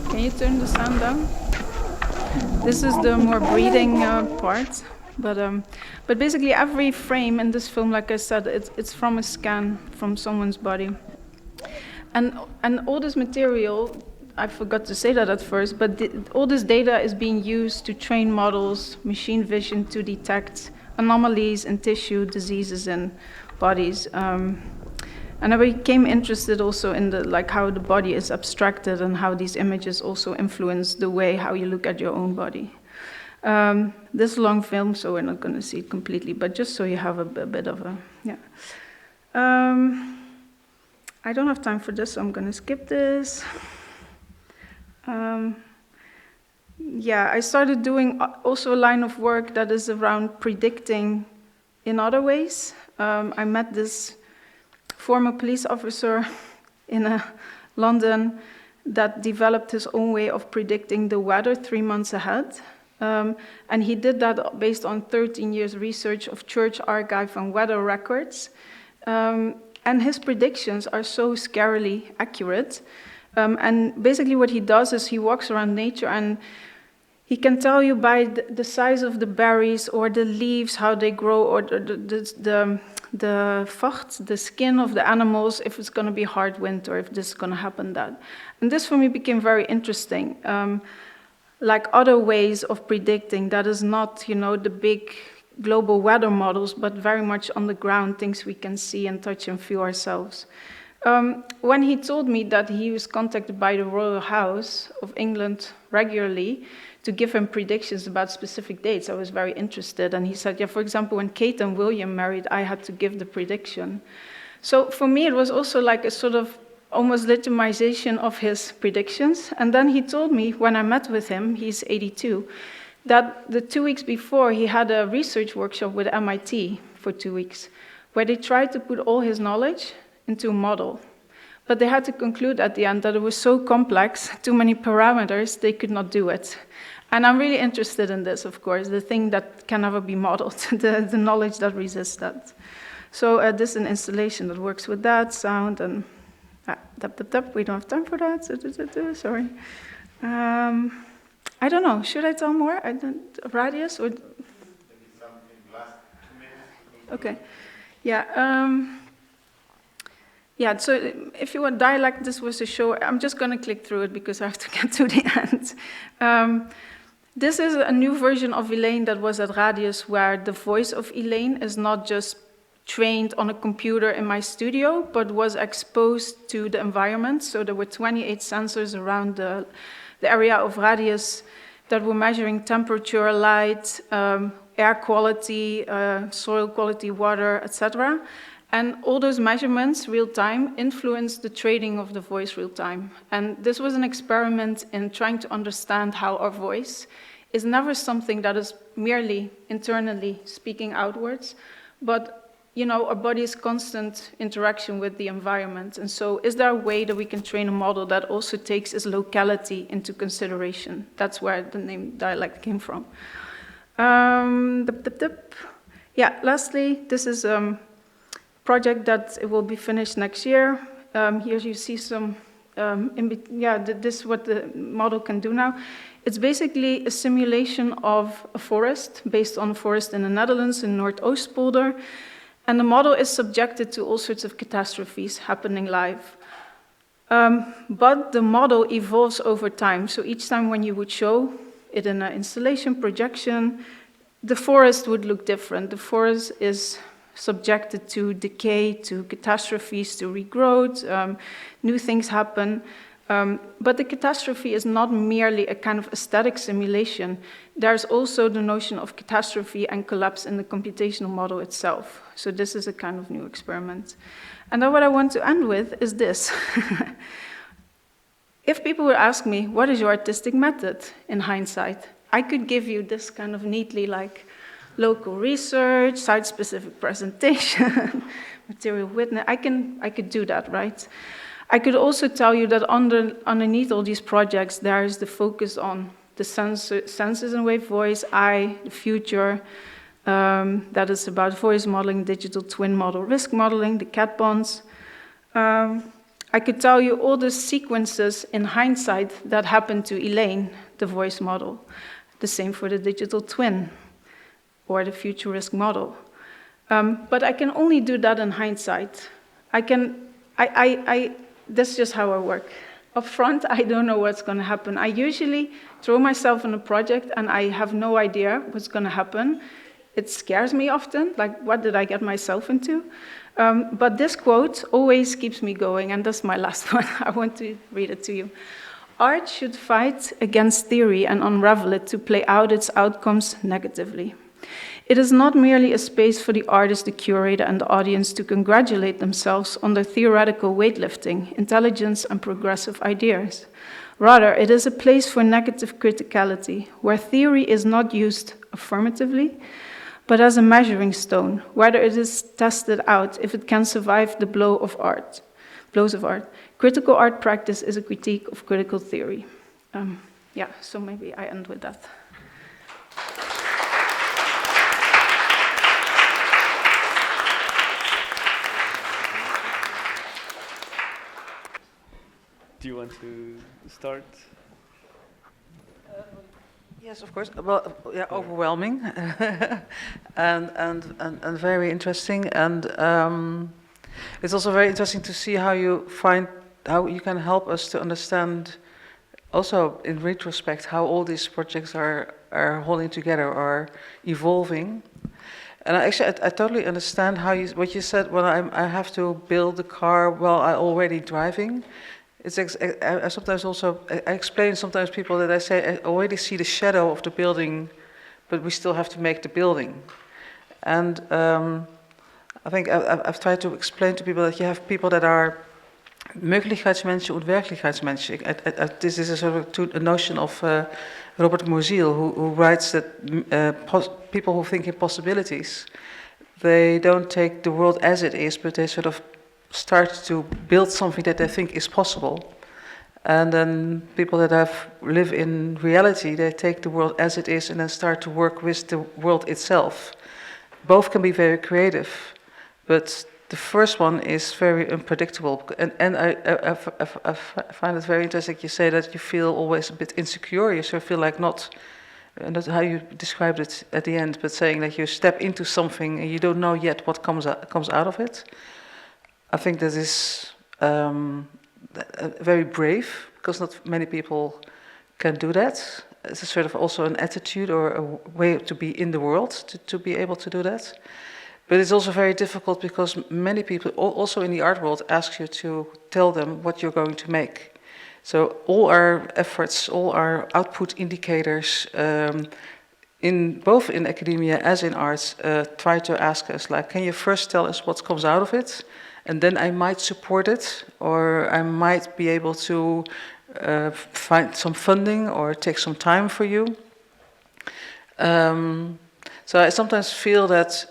Can you turn the sound down? This is the more breathing part, but basically every frame in this film, like I said, it's from a scan from someone's body, and all this material, I forgot to say that at first, but all this data is being used to train models, machine vision to detect anomalies in tissue, diseases in bodies. And I became interested also in how the body is abstracted and how these images also influence the way how you look at your own body. This long film, so we're not going to see it completely, but just so you have a bit of a, yeah. I don't have time for this, so I'm going to skip this. Yeah, I started doing also a line of work that is around predicting in other ways. I met this former police officer in London that developed his own way of predicting the weather 3 months ahead. And he did that based on 13 years research of church archive and weather records. And his predictions are so scarily accurate. And basically what he does is he walks around nature and he can tell you by the size of the berries or the leaves, how they grow, or the vacht, the skin of the animals, if it's going to be hard winter, if this is going to happen, that. And this for me became very interesting. Like other ways of predicting that is not, the big global weather models, but very much on the ground, things we can see and touch and feel ourselves. When he told me that he was contacted by the Royal House of England regularly to give him predictions about specific dates, I was very interested. And he said, yeah, for example, when Kate and William married, I had to give the prediction. So for me, it was also like a sort of almost legitimization of his predictions. And then he told me, when I met with him, he's 82, that the 2 weeks before, he had a research workshop with MIT for 2 weeks, where they tried to put all his knowledge into a model. But they had to conclude at the end that it was so complex, too many parameters, they could not do it. And I'm really interested in this, of course, the thing that can never be modeled, the knowledge that resists that. So this is an installation that works with that sound and we don't have time for that, sorry. I don't know, should I tell more? Radius or? Okay, yeah. Yeah, so if you want dialect, this was a show. I'm just going to click through it because I have to get to the end. This is a new version of Elaine that was at Radius, where the voice of Elaine is not just trained on a computer in my studio, but was exposed to the environment. So there were 28 sensors around the area of Radius that were measuring temperature, light, air quality, soil quality, water, etc. And all those measurements, real time, influenced the trading of the voice real time. And this was an experiment in trying to understand how our voice is never something that is merely internally speaking outwards, but our body's constant interaction with the environment. And so is there a way that we can train a model that also takes its locality into consideration? That's where the name dialect came from. Yeah, lastly, this is project that it will be finished next year. Here you see some, this is what the model can do now. It's basically a simulation of a forest based on a forest in the Netherlands in Noordoostpolder. And the model is subjected to all sorts of catastrophes happening live. But the model evolves over time. So each time when you would show it in an installation projection, the forest would look different. The forest is subjected to decay, to catastrophes, to regrowth, new things happen. But the catastrophe is not merely a kind of aesthetic simulation. There's also the notion of catastrophe and collapse in the computational model itself. So this is a kind of new experiment. And then what I want to end with is this. If people would ask me, what is your artistic method in hindsight? I could give you this kind of neatly like local research, site-specific presentation, material witness. I could do that, right? I could also tell you that underneath all these projects, there is the focus on the senses and wave voice, the future, that is about voice modeling, digital twin model, risk modeling, the cat bonds. I could tell you all the sequences in hindsight that happened to Elaine, the voice model. The same for the digital twin or the future risk model. But I can only do that in hindsight. That's just how I work. Up front, I don't know what's going to happen. I usually throw myself in a project and I have no idea what's going to happen. It scares me often, like, what did I get myself into? But this quote always keeps me going, and that's my last one. I want to read it to you. Art should fight against theory and unravel it to play out its outcomes negatively. It is not merely a space for the artist, the curator, and the audience to congratulate themselves on their theoretical weightlifting, intelligence, and progressive ideas. Rather, it is a place for negative criticality, where theory is not used affirmatively, but as a measuring stone, whether it is tested out if it can survive the blows of art. Critical art practice is a critique of critical theory. So maybe I end with that. Do you want to start? Yes, of course. Well, yeah, overwhelming and very interesting. And it's also very interesting to see how you can help us to understand, also in retrospect, how all these projects are holding together or evolving. And I totally understand what you said. When I have to build the car while I'm already driving. I sometimes also explain sometimes people that I say I already see the shadow of the building, but we still have to make the building. And I think I've tried to explain to people that you have people that are Möglichkeitsmenschen und Werklichkeitsmenschen. This is a sort of a notion of Robert Musil, who writes that people who think in possibilities, they don't take the world as it is, but they sort of start to build something that they think is possible. And then people that live in reality, they take the world as it is and then start to work with the world itself. Both can be very creative, but the first one is very unpredictable. And I find it very interesting you say that you feel always a bit insecure, you sort of feel like not, and that's how you described it at the end, but saying that you step into something and you don't know yet what comes out of it. I think that is very brave, because not many people can do that. It's a sort of also an attitude or a way to be in the world, to be able to do that. But it's also very difficult because many people, also in the art world, ask you to tell them what you're going to make. So all our efforts, all our output indicators, both in academia as in arts, try to ask us, like, can you first tell us what comes out of it? And then I might support it, or I might be able to find some funding or take some time for you. So I sometimes feel that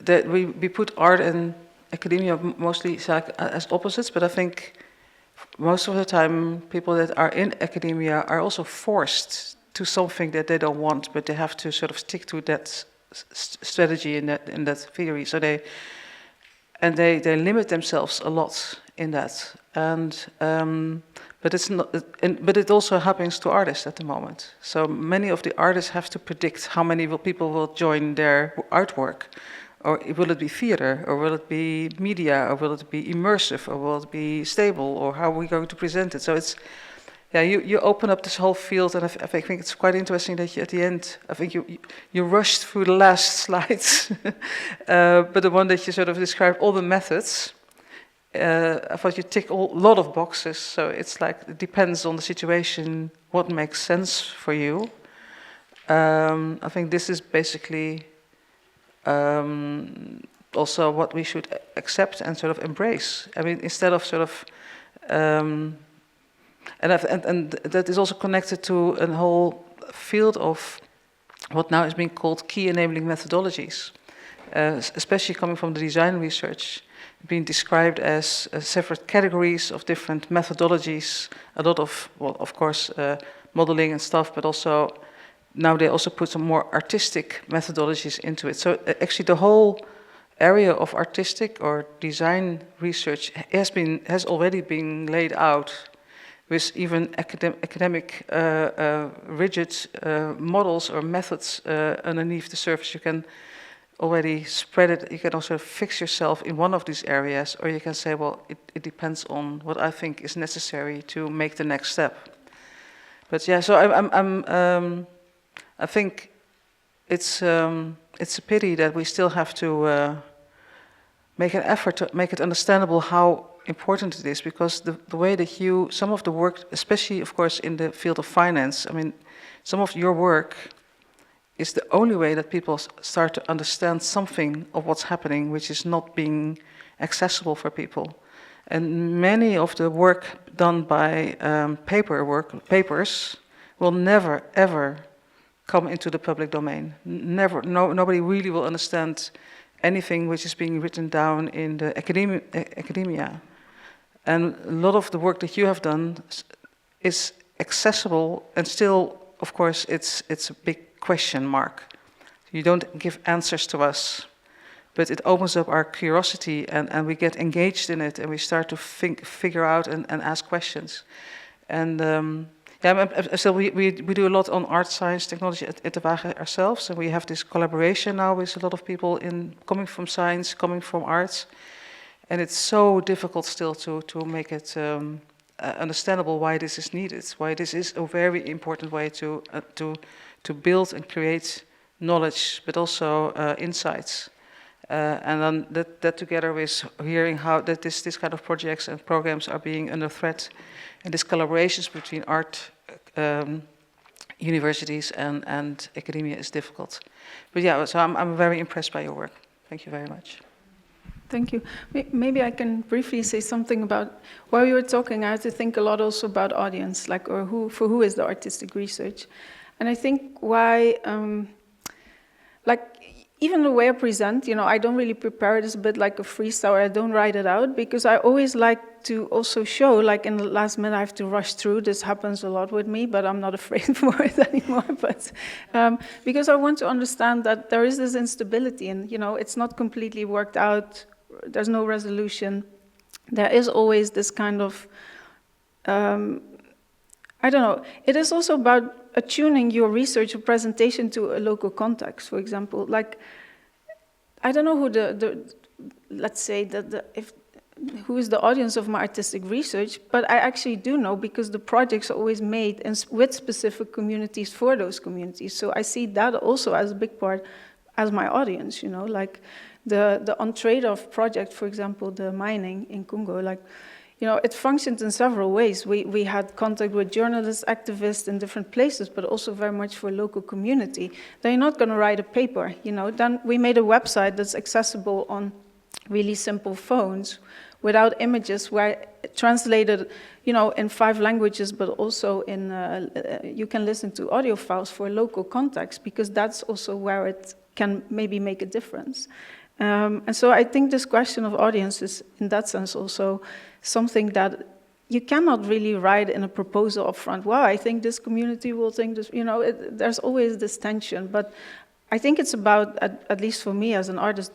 that we put art and academia mostly as opposites, but I think most of the time people that are in academia are also forced to something that they don't want, but they have to sort of stick to that strategy in that theory. So they limit themselves a lot in that, and but it's not. But it also happens to artists at the moment. So many of the artists have to predict how many people will join their artwork, or will it be theater, or will it be media, or will it be immersive, or will it be stable, or how are we going to present it? So you open up this whole field, and I think it's quite interesting that you, at the end, I think you rushed through the last slides, but the one that you sort of described all the methods. I thought you tick a lot of boxes, so it's like it depends on the situation what makes sense for you. I think this is basically also what we should accept and sort of embrace. I mean, instead of sort of, and that is also connected to a whole field of what now is being called key enabling methodologies, especially coming from the design research, being described as separate categories of different methodologies, a lot of, well, of course, modeling and stuff, but also now they also put some more artistic methodologies into it. So actually the whole area of artistic or design research has already been laid out with even academic rigid models or methods underneath the surface. You can already spread it. You can also fix yourself in one of these areas, or you can say, well, it depends on what I think is necessary to make the next step. But yeah, so I think it's a pity that we still have to make an effort to make it understandable how important it is, because the way that some of the work, especially of course in the field of finance, I mean, some of your work is the only way that people start to understand something of what's happening, which is not being accessible for people. And many of the work done by papers will never, ever come into the public domain. Never. Nobody really will understand anything which is being written down in the academia. And a lot of the work that you have done is accessible, and still, of course, it's a big question mark. You don't give answers to us, but it opens up our curiosity, and we get engaged in it, and we start to figure out and ask questions. And so we do a lot on art, science, technology at the Waag ourselves, and we have this collaboration now with a lot of people coming from science, coming from arts, and it's so difficult still to make it understandable why this is needed, why this is a very important way to build and create knowledge, but also insights. And then that together with hearing how that this kind of projects and programs are being under threat, and these collaborations between art universities and academia is difficult. But yeah, so I'm very impressed by your work. Thank you very much. Thank you. Maybe I can briefly say something about, while you were talking, I had to think a lot also about audience, like, or for who is the artistic research. And I think why, like, even the way I present, I don't really prepare it. It's a bit like a freestyle. I don't write it out, because I always like to also show, like in the last minute I have to rush through. This happens a lot with me, but I'm not afraid for it anymore. But because I want to understand that there is this instability, and it's not completely worked out. There's no resolution. There is always this kind of, I don't know. It is also about attuning your research or presentation to a local context. For example, like, I don't know who let's say who is the audience of my artistic research, but I actually do know, because the projects are always made with specific communities for those communities. So I see that also as a big part as my audience, like the On Trade-off project, for example, the mining in Congo, like, it functioned in several ways. We had contact with journalists, activists in different places, but also very much for local community. They're not going to write a paper, Then we made a website that's accessible on really simple phones without images, where it translated, in 5 languages, but also in, you can listen to audio files for local context, because that's also where it can maybe make a difference. And so I think this question of audience is, in that sense, also something that you cannot really write in a proposal up front. Well, I think this community will think this, there's always this tension. But I think it's about, at least for me as an artist,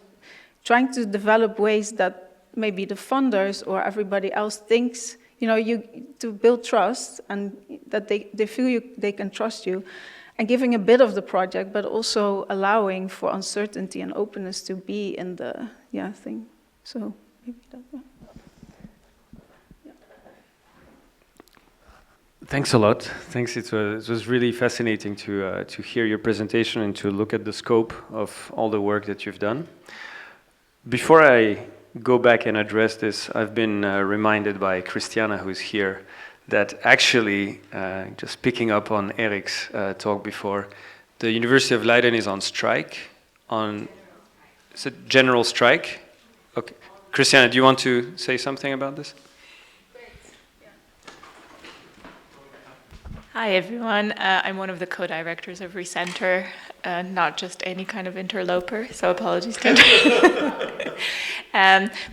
trying to develop ways that maybe the funders or everybody else thinks, to build trust, and that they feel they can trust you. And giving a bit of the project, but also allowing for uncertainty and openness to be in the thing. So maybe that. Yeah. Thanks a lot. Thanks. It was really fascinating to hear your presentation and to look at the scope of all the work that you've done. Before I go back and address this, I've been reminded by Christiana, who's here, that actually, just picking up on Eric's talk before, the University of Leiden is on strike. Is it general strike? Okay. Christiana, do you want to say something about this? Hi everyone, I'm one of the co-directors of ReCNTR, not just any kind of interloper, so apologies to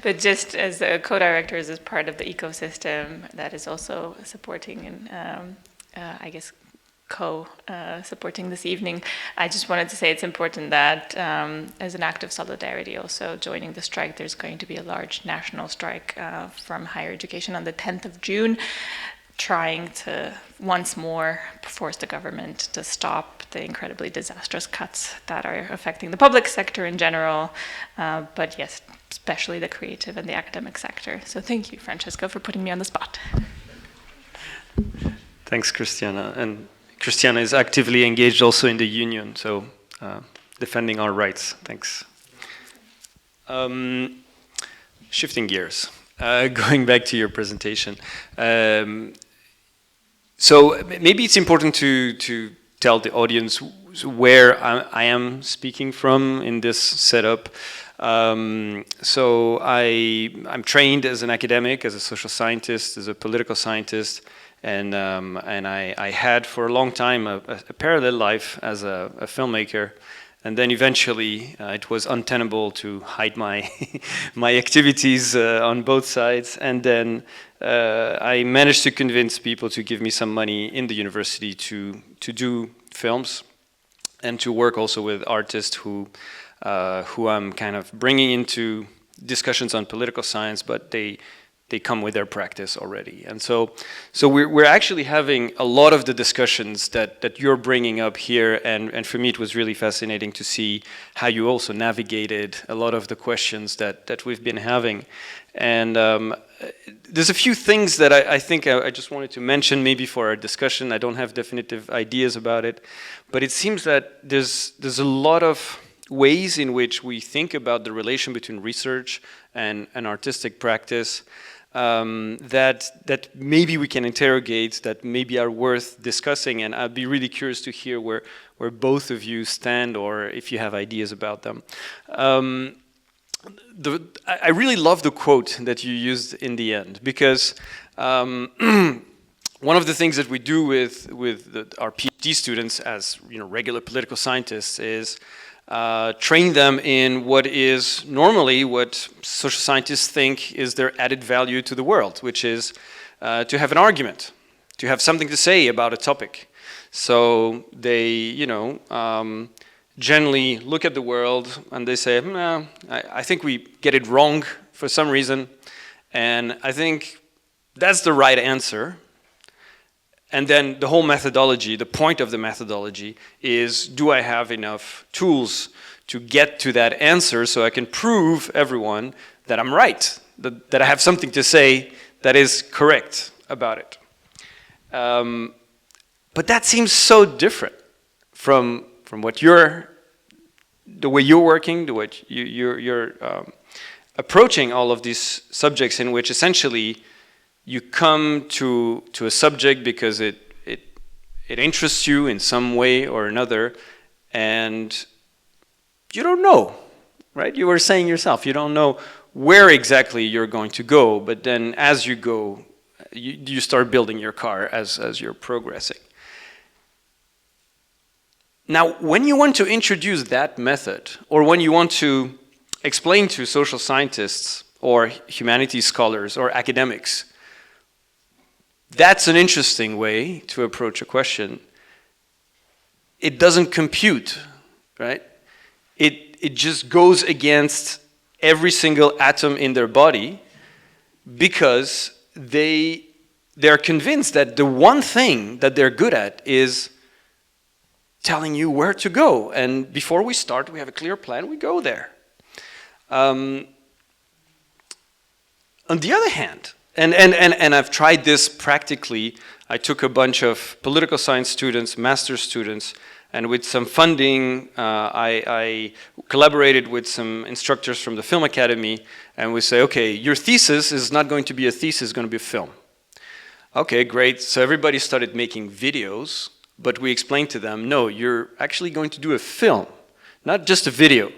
but just as the co-directors as part of the ecosystem that is also supporting and I guess supporting this evening, I just wanted to say it's important that as an act of solidarity also joining the strike, there's going to be a large national strike from higher education on the 10th of June, trying to once more force the government to stop the incredibly disastrous cuts that are affecting the public sector in general, but yes, especially the creative and the academic sector. So thank you, Francesco, for putting me on the spot. Thanks, Christiana. And Christiana is actively engaged also in the union, so defending our rights. Thanks. Shifting gears, going back to your presentation. So maybe it's important to tell the audience where I am speaking from in this setup. So I'm trained as an academic, as a social scientist, as a political scientist, and I had for a long time a parallel life as a filmmaker. And then eventually it was untenable to hide my my activities on both sides. And then I managed to convince people to give me some money in the university to do films and to work also with artists who I'm kind of bringing into discussions on political science, but they come with their practice already. And so we're actually having a lot of the discussions that you're bringing up here, and for me it was really fascinating to see how you also navigated a lot of the questions that we've been having. And there's a few things that I think I just wanted to mention maybe for our discussion. I don't have definitive ideas about it, but it seems that there's a lot of ways in which we think about the relation between research and artistic practice that maybe we can interrogate, that maybe are worth discussing, and I'd be really curious to hear where both of you stand or if you have ideas about them. I really love the quote that you used in the end, because one of the things that we do with our PhD students as regular political scientists is train them in what is normally what social scientists think is their added value to the world, which is to have an argument, to have something to say about a topic. So they, generally look at the world and they say, I think we get it wrong for some reason, and I think that's the right answer. And then the whole methodology, the point of the methodology is, do I have enough tools to get to that answer so I can prove everyone that I'm right, that I have something to say that is correct about it. But that seems so different from what the way you're working, the way you're approaching all of these subjects, in which essentially you come to a subject because it interests you in some way or another, and you don't know, right? You were saying yourself, you don't know where exactly you're going to go, but then as you go, you start building your car as you're progressing. Now, when you want to introduce that method, or when you want to explain to social scientists or humanities scholars or academics, that's an interesting way to approach a question. It doesn't compute, right? It just goes against every single atom in their body, because they're convinced that the one thing that they're good at is telling you where to go. And before we start, we have a clear plan, we go there. On the other hand, And I've tried this practically. I took a bunch of political science students, master's students, and with some funding, I collaborated with some instructors from the Film Academy, and we say, okay, your thesis is not going to be a thesis, it's going to be a film. Okay, great. So everybody started making videos, but we explained to them, no, you're actually going to do a film, not just a video.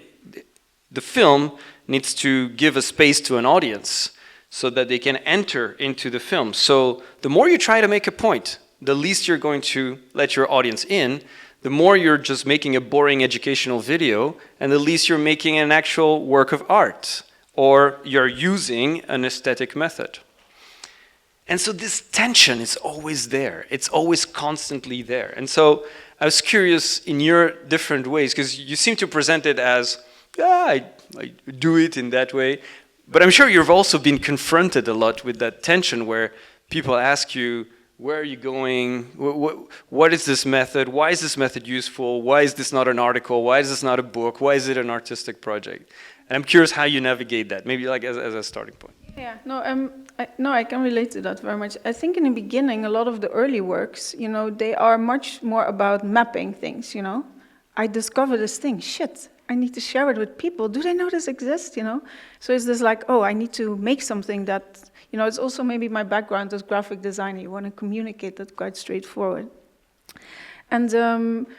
The film needs to give a space to an audience so that they can enter into the film. So the more you try to make a point, the least you're going to let your audience in, the more you're just making a boring educational video, and the least you're making an actual work of art, or you're using an aesthetic method. And so this tension is always there. It's always constantly there. And so I was curious in your different ways, because you seem to present it as, I do it in that way. But I'm sure you've also been confronted a lot with that tension where people ask you, where are you going? What is this method? Why is this method useful? Why is this not an article? Why is this not a book? Why is it an artistic project? And I'm curious how you navigate that, maybe like as a starting point. Yeah, no, I can relate to that very much. I think in the beginning, a lot of the early works, they are much more about mapping things, I discovered this thing, shit, I need to share it with people. Do they know this exists, So it's this like, I need to make something that, it's also maybe my background as graphic designer. You want to communicate that quite straightforward. And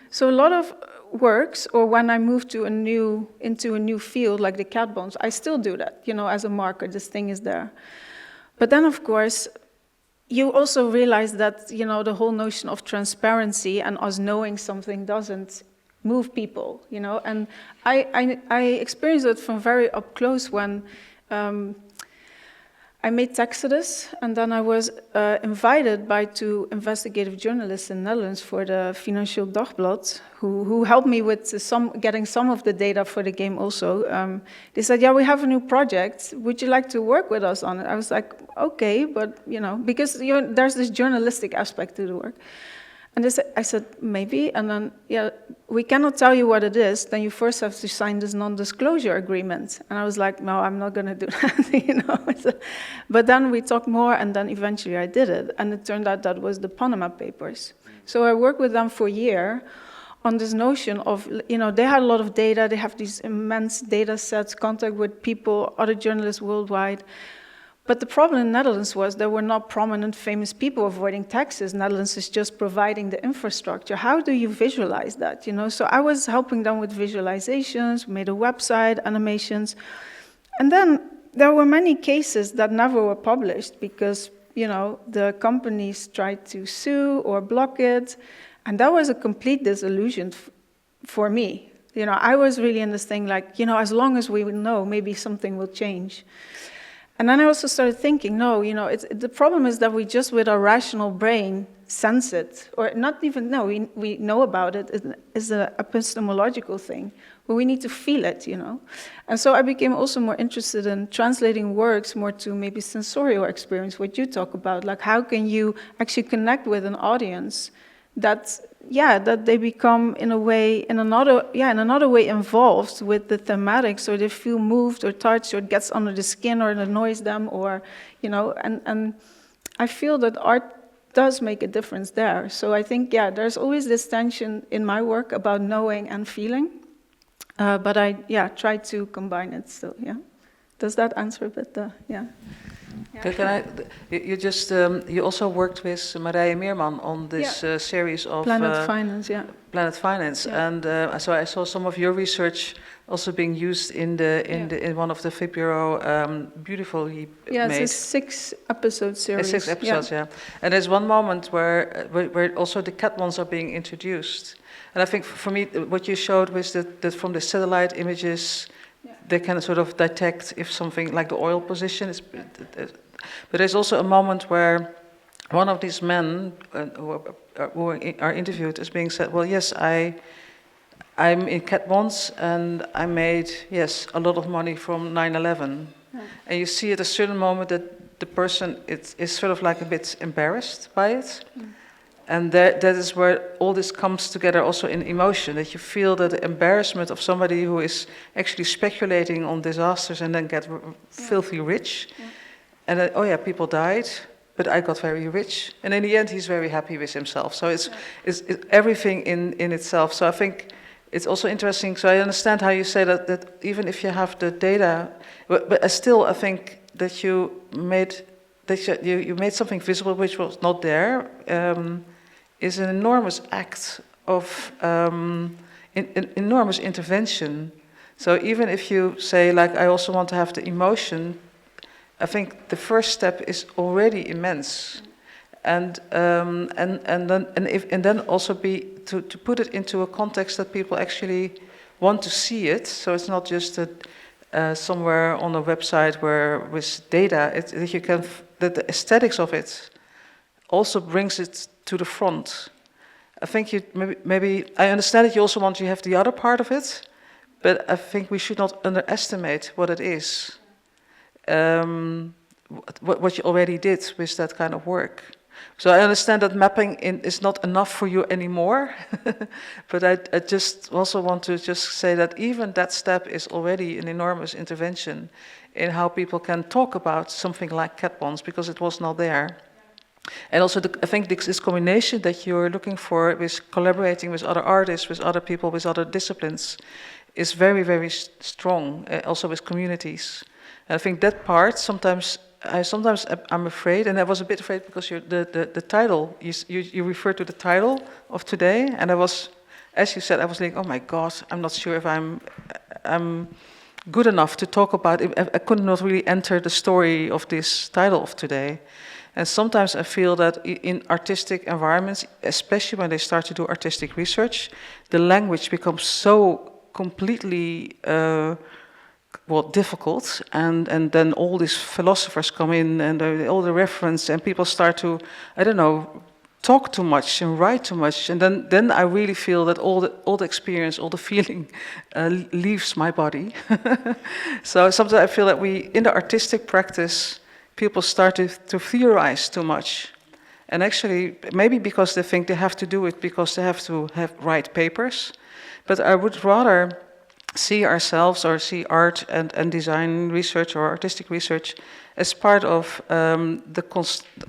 so a lot of works, or when I move into a new field, like the cat bones, I still do that, as a marker, this thing is there. But then, of course, you also realize that, the whole notion of transparency and us knowing something doesn't move people, And I experienced it from very up close when I made Taxodus, and then I was invited by two investigative journalists in the Netherlands for the Financieel Dagblad, who helped me with getting some of the data for the game also. They said, yeah, we have a new project. Would you like to work with us on it? I was like, okay, but, because there's this journalistic aspect to the work. And I said, maybe, and then, yeah, we cannot tell you what it is, then you first have to sign this non-disclosure agreement. And I was like, no, I'm not going to do that, But then we talked more, and then eventually I did it. And it turned out that was the Panama Papers. So I worked with them for a year on this notion of, they had a lot of data, they have these immense data sets, contact with people, other journalists worldwide. But the problem in the Netherlands was there were not prominent, famous people avoiding taxes. Netherlands is just providing the infrastructure. How do you visualize that? So I was helping them with visualizations, made a website, animations. And then there were many cases that never were published because, the companies tried to sue or block it. And that was a complete disillusion for me. I was really in this thing like, as long as we know, maybe something will change. And then I also started thinking, no, the problem is that we just with our rational brain sense it, or not even know, we know about it. It's an epistemological thing, but we need to feel it, And so I became also more interested in translating works more to maybe sensorial experience, what you talk about, like how can you actually connect with an audience that they become in another way involved with the thematics, or they feel moved or touched, or it gets under the skin, or it annoys them, or and I feel that art does make a difference there. So I think there's always this tension in my work about knowing and feeling, but I try to combine it still. Yeah, does that answer a bit? Yeah. Can you also worked with Marije Meerman on this series of Planet Finance, Planet Finance, and so I saw some of your research also being used in one of the Viburo beautifully made. Yeah, it's a 6-episode series. 6 episodes, yeah. And there's one moment where also the cat ones are being introduced, and I think for me what you showed was that from the satellite images. They can sort of detect if something like the oil position is. But there's also a moment where one of these men who are interviewed is being said, well, yes, I'm in Cat Bonds and I made, a lot of money from 9/11. Yeah. And you see at a certain moment that the person is sort of like a bit embarrassed by it. Mm. And that is where all this comes together also in emotion, that you feel that the embarrassment of somebody who is actually speculating on disasters and then get filthy rich. Yeah. And then, oh yeah, people died, but I got very rich. And in the end, he's very happy with himself. So it's everything in itself. So I think it's also interesting. So I understand how you say that even if you have the data, but still I think that you made something visible which was not there, is an enormous act of enormous intervention. So even if you say, like, I also want to have the emotion, I think the first step is already immense, and then also be to put it into a context that people actually want to see it. So it's not just somewhere on a website where with data, that you can that the aesthetics of it also brings it to the front. I think you maybe I understand that you also want to have the other part of it, but I think we should not underestimate what it is. What you already did with that kind of work. So I understand that mapping is not enough for you anymore, but I just also want to just say that even that step is already an enormous intervention in how people can talk about something like cat bonds, because it was not there. And also I think this combination that you're looking for with collaborating with other artists, with other people, with other disciplines, is very, very strong, also with communities. And I think that part, sometimes I'm afraid, and I was a bit afraid because the title, you referred to the title of today, and I was, as you said, I was like, oh my God, I'm not sure if I'm good enough to talk about it. I could not really enter the story of this title of today. And sometimes I feel that in artistic environments, especially when they start to do artistic research, the language becomes so completely difficult, and then all these philosophers come in, and all the reference, and people start to, I don't know, talk too much and write too much, and then I really feel that all the experience, all the feeling leaves my body. So sometimes I feel that in the artistic practice, people start to theorize too much, and actually maybe because they think they have to do it because they have to write papers, but I would rather see ourselves or see art and design research or artistic research as part of the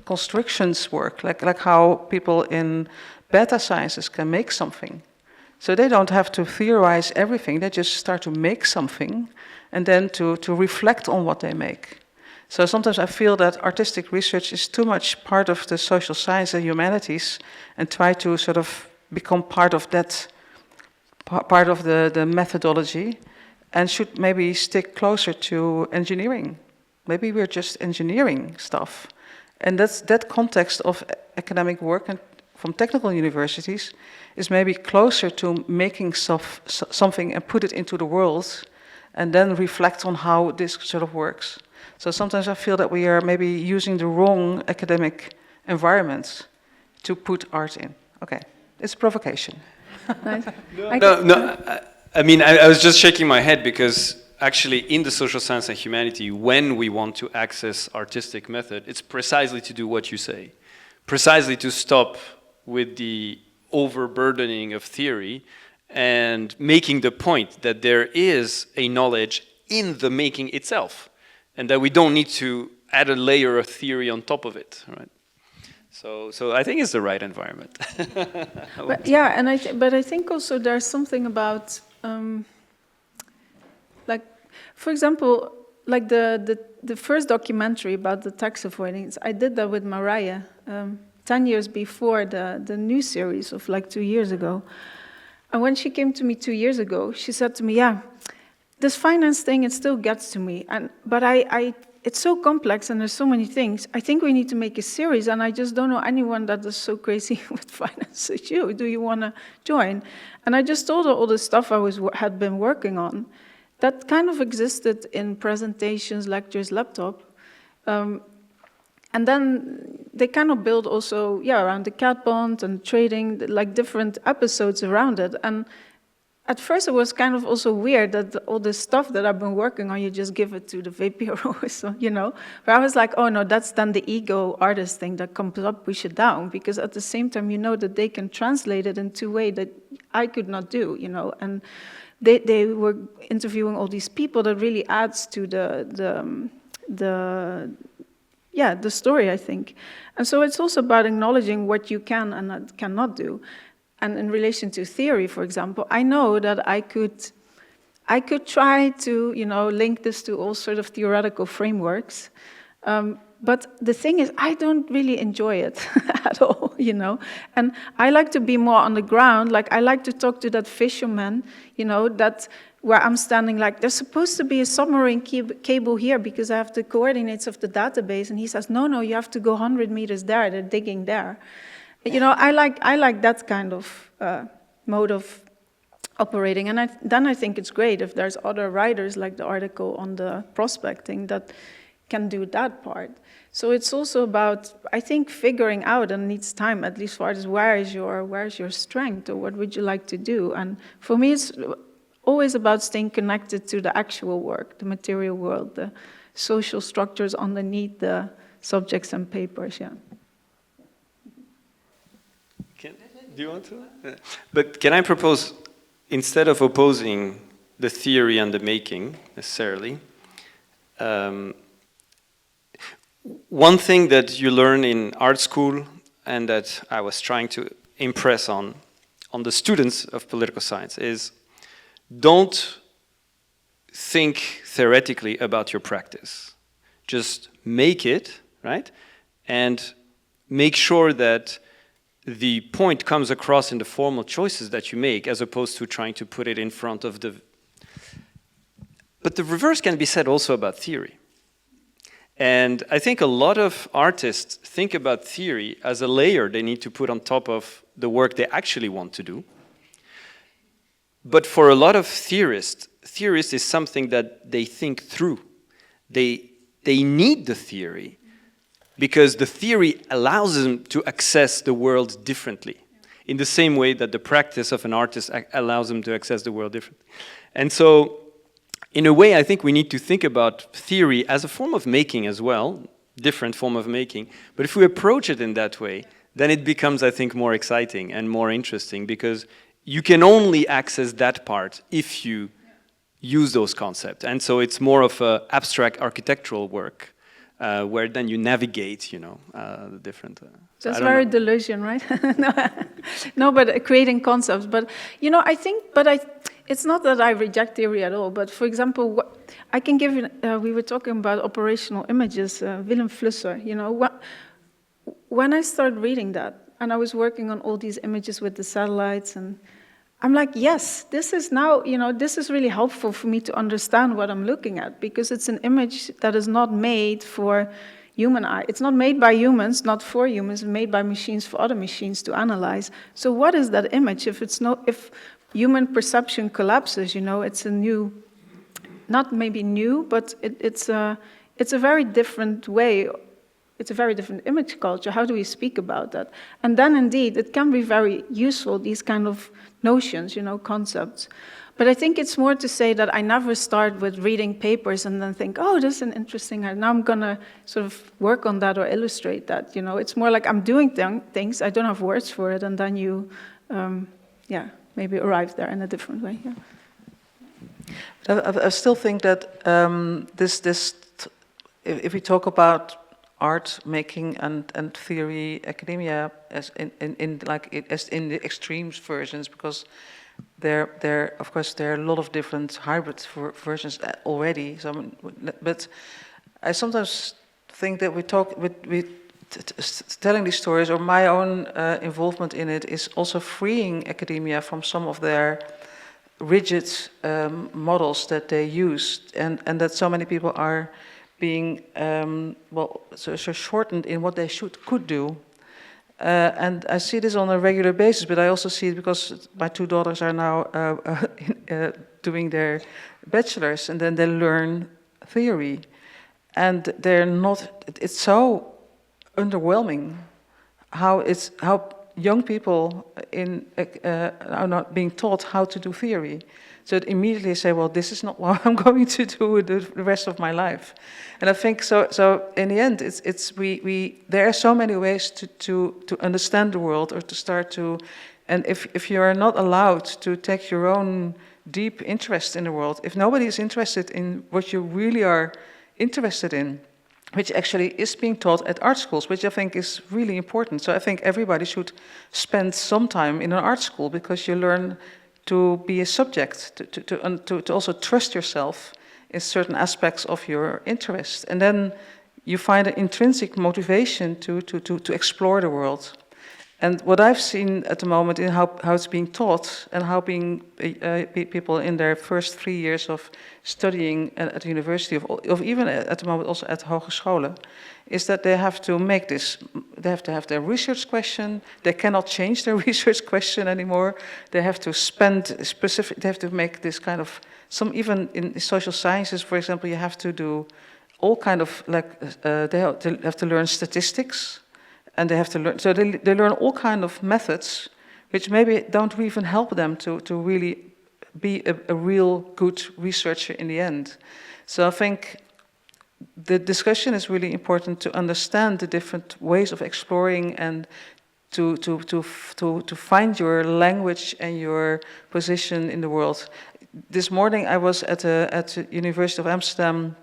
constructions work, like how people in beta sciences can make something. So they don't have to theorize everything, they just start to make something and then to reflect on what they make. So sometimes I feel that artistic research is too much part of the social science and humanities and try to sort of become part of that part of the methodology, and should maybe stick closer to engineering. Maybe we're just engineering stuff. And that context of academic work and from technical universities is maybe closer to making something and put it into the world and then reflect on how this sort of works. So sometimes I feel that we are maybe using the wrong academic environments to put art in. Okay, it's a provocation. Nice. I mean, I was just shaking my head because actually in the social science and humanity, when we want to access artistic method, it's precisely to do what you say. Precisely to stop with the overburdening of theory and making the point that there is a knowledge in the making itself and that we don't need to add a layer of theory on top of it, right? So I think it's the right environment. But yeah, and I think also there's something about, like, for example, like the first documentary about the tax avoidance, I did that with Mariah 10 years before the new series of like 2 years ago. And when she came to me 2 years ago, she said to me, yeah, this finance thing, it still gets to me, but it's so complex and there's so many things. I think we need to make a series, and I just don't know anyone that is so crazy with finance as you. Do you want to join? And I just told her all the stuff I had been working on that kind of existed in presentations, lectures, laptop. And then they kind of build also, around the cat bond and trading, like different episodes around it. And at first, it was kind of also weird that all this stuff that I've been working on, you just give it to the VPRO, so, you know. But I was like, oh no, that's then the ego artist thing that comes up, push it down. Because at the same time, you know that they can translate it in 2 ways that I could not do, you know. And they were interviewing all these people that really adds to the the story, I think. And so it's also about acknowledging what you can and cannot do. And in relation to theory, for example, I know that I could try to, link this to all sort of theoretical frameworks. But the thing is, I don't really enjoy it at all, And I like to be more on the ground. Like, I like to talk to that fisherman, that where I'm standing, like, there's supposed to be a submarine cable here because I have the coordinates of the database. And he says, no, you have to go 100 meters there. They're digging there. I like that kind of mode of operating. And then I think it's great if there's other writers, like the article on the prospecting, that can do that part. So it's also about, I think, figuring out, and needs time, at least for artists, where is your strength, or what would you like to do? And for me, it's always about staying connected to the actual work, the material world, the social structures underneath the subjects and papers, Do you want to? But can I propose, instead of opposing the theory and the making, necessarily, one thing that you learn in art school, and that I was trying to impress on the students of political science, is don't think theoretically about your practice. Just make it, right? And make sure that the point comes across in the formal choices that you make, as opposed to trying to put it in front of the... But the reverse can be said also about theory. And I think a lot of artists think about theory as a layer they need to put on top of the work they actually want to do. But for a lot of theorists is something that they think through. They need the theory, because the theory allows them to access the world differently, in the same way that the practice of an artist allows them to access the world differently. And so, in a way, I think we need to think about theory as a form of making as well, different form of making. But if we approach it in that way, then it becomes, I think, more exciting and more interesting, because you can only access that part if you use those concepts. And so it's more of an abstract architectural work, where then you navigate, the different... That's very delusion, right? No, but creating concepts. But, I think, it's not that I reject theory at all, but for example, I can give you, we were talking about operational images, Willem Flusser, when I started reading that, and I was working on all these images with the satellites, and I'm like, yes, this is now, this is really helpful for me to understand what I'm looking at, because it's an image that is not made for human eye. It's not made by humans, not for humans, made by machines for other machines to analyze. So what is that image? If human perception collapses, it's a new, not maybe new, but it's a very different way. It's a very different image culture. How do we speak about that? And then indeed, it can be very useful, these kind of notions, concepts. But I think it's more to say that I never start with reading papers and then think, oh, this is an interesting, now I'm gonna sort of work on that or illustrate that, It's more like I'm doing things, I don't have words for it, and then you, maybe arrive there in a different way, I still think that if we talk about art making and theory academia as in the extremes versions, because of course there are a lot of different hybrid versions already. But I sometimes think that we talk with telling these stories, or my own involvement in it, is also freeing academia from some of their rigid models that they use, and that so many people are being so shortened in what they could do. And I see this on a regular basis, but I also see it because my two daughters are now doing their bachelor's, and then they learn theory, and it's so underwhelming how young people are not being taught how to do theory. So they immediately say, well, this is not what I'm going to do the rest of my life. And I think so in the end, there are so many ways to understand the world, or to start to, and if you are not allowed to take your own deep interest in the world, if nobody is interested in what you really are interested in, which actually is being taught at art schools, which I think is really important. So I think everybody should spend some time in an art school, because you learn to be a subject, to also trust yourself in certain aspects of your interest. And then you find an intrinsic motivation to explore the world. And what I've seen at the moment in how it's being taught, and how people in their first 3 years of studying at the university, of even at the moment also at hogescholen, is that they have to make this, they have to have their research question, they cannot change their research question anymore, they have to spend specific, they have to make this kind of, some even in social sciences, for example, you have to do all kind of, like, they have to learn statistics, and they have to learn, so they learn all kind of methods, which maybe don't even help them to really be a real good researcher in the end. So I think the discussion is really important to understand the different ways of exploring, and to find your language and your position in the world. This morning I was at the University of Amsterdam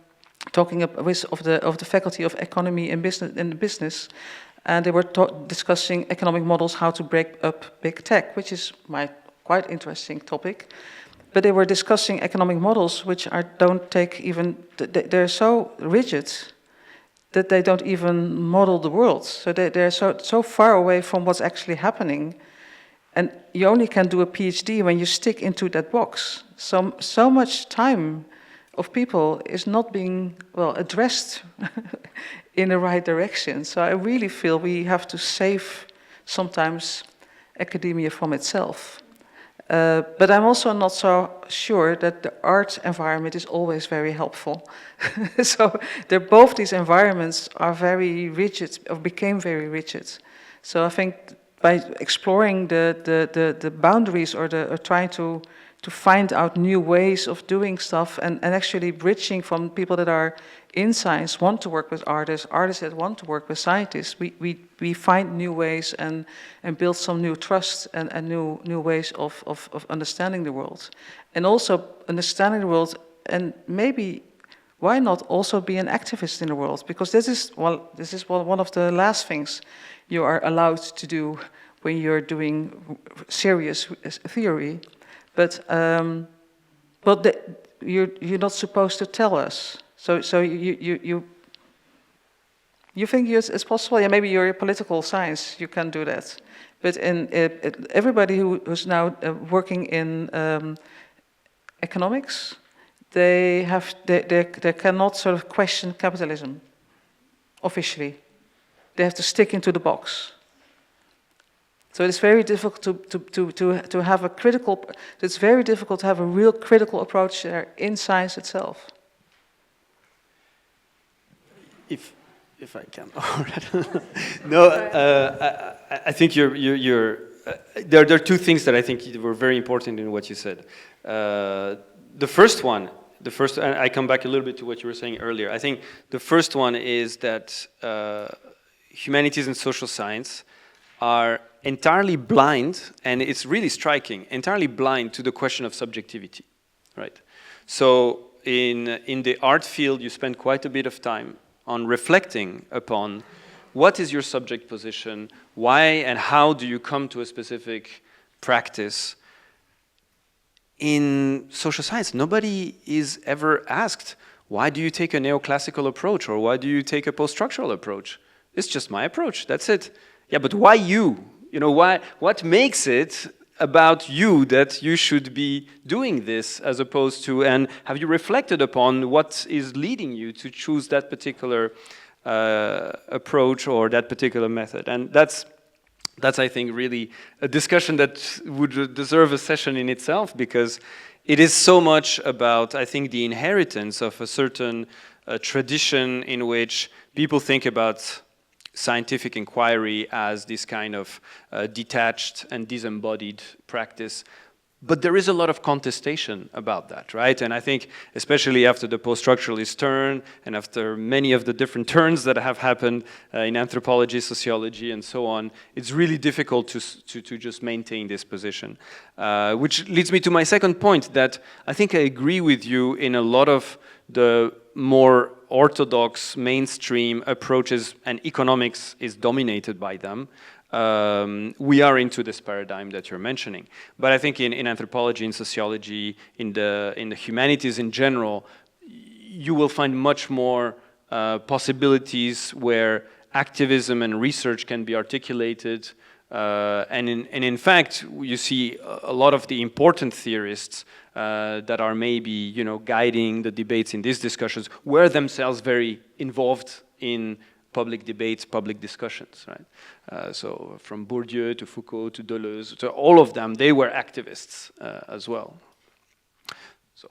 talking with the faculty of economy and business, and they were discussing economic models, how to break up big tech, which is my quite interesting topic. But they were discussing economic models which don't take even, they're so rigid that they don't even model the world. So they're so far away from what's actually happening. And you only can do a PhD when you stick into that box. So much time of people is not being, well, addressed in the right direction. So I really feel we have to save sometimes academia from itself. But I'm also not so sure that the art environment is always very helpful. So both these environments are very rigid, or became very rigid. So I think by exploring the boundaries, or trying to find out new ways of doing stuff, and actually bridging from people that are in science, want to work with artists that want to work with scientists, we find new ways and build some new trust and new ways of understanding the world. And also understanding the world, and maybe why not also be an activist in the world? Because this is one of the last things you are allowed to do when you're doing serious theory. But you're not supposed to tell us. So you think it's possible? Yeah, maybe you're a political science, you can do that. But everybody who's now working in economics, they cannot sort of question capitalism officially. They have to stick into the box. So it's very difficult to have a critical. It's very difficult to have a real critical approach there in science itself. If I can, no, I think there are two things that I think were very important in what you said. The first one, and I come back a little bit to what you were saying earlier. I think the first one is that humanities and social science are entirely blind, and it's really striking, entirely blind to the question of subjectivity, right? So in the art field, you spend quite a bit of time on reflecting upon what is your subject position, why and how do you come to a specific practice. In social science, nobody is ever asked, why do you take a neoclassical approach, or why do you take a post-structural approach? It's just my approach, that's it. Yeah, but why you? You know, why? What makes it about you that you should be doing this, as opposed to, and have you reflected upon what is leading you to choose that particular approach or that particular method? And that's I think really a discussion that would deserve a session in itself, because it is so much about, I think, the inheritance of a certain tradition in which people think about scientific inquiry as this kind of detached and disembodied practice. But there is a lot of contestation about that, right? And I think especially after the post-structuralist turn and after many of the different turns that have happened in anthropology, sociology, and so on, it's really difficult to just maintain this position. Which leads me to my second point, that I think I agree with you in a lot of the more orthodox mainstream approaches, and economics is dominated by them, we are into this paradigm that you're mentioning. But I think in anthropology, in sociology, in the humanities in general, you will find much more possibilities where activism and research can be articulated. And in fact, you see a lot of the important theorists that are maybe, guiding the debates in these discussions were themselves very involved in public debates, public discussions, right? So from Bourdieu to Foucault to Deleuze, to all of them, they were activists as well. So.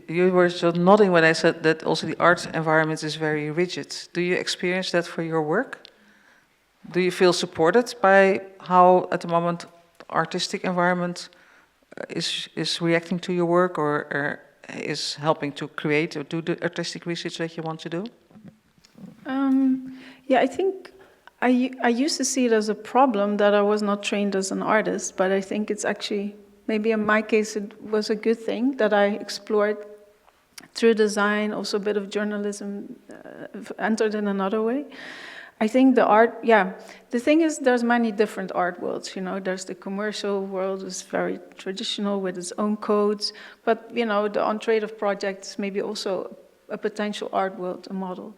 You were just nodding when I said that also the art environment is very rigid. Do you experience that for your work? Do you feel supported by how, at the moment, the artistic environment is reacting to your work, or is helping to create or do the artistic research that you want to do? Yeah, I think I used to see it as a problem that I was not trained as an artist, but I think it's actually, maybe in my case, it was a good thing that I explored through design, also a bit of journalism, entered in another way. I think the art, the thing is there's many different art worlds, there's the commercial world, is very traditional with its own codes, but, the on-trade of projects maybe also a potential art world, a model.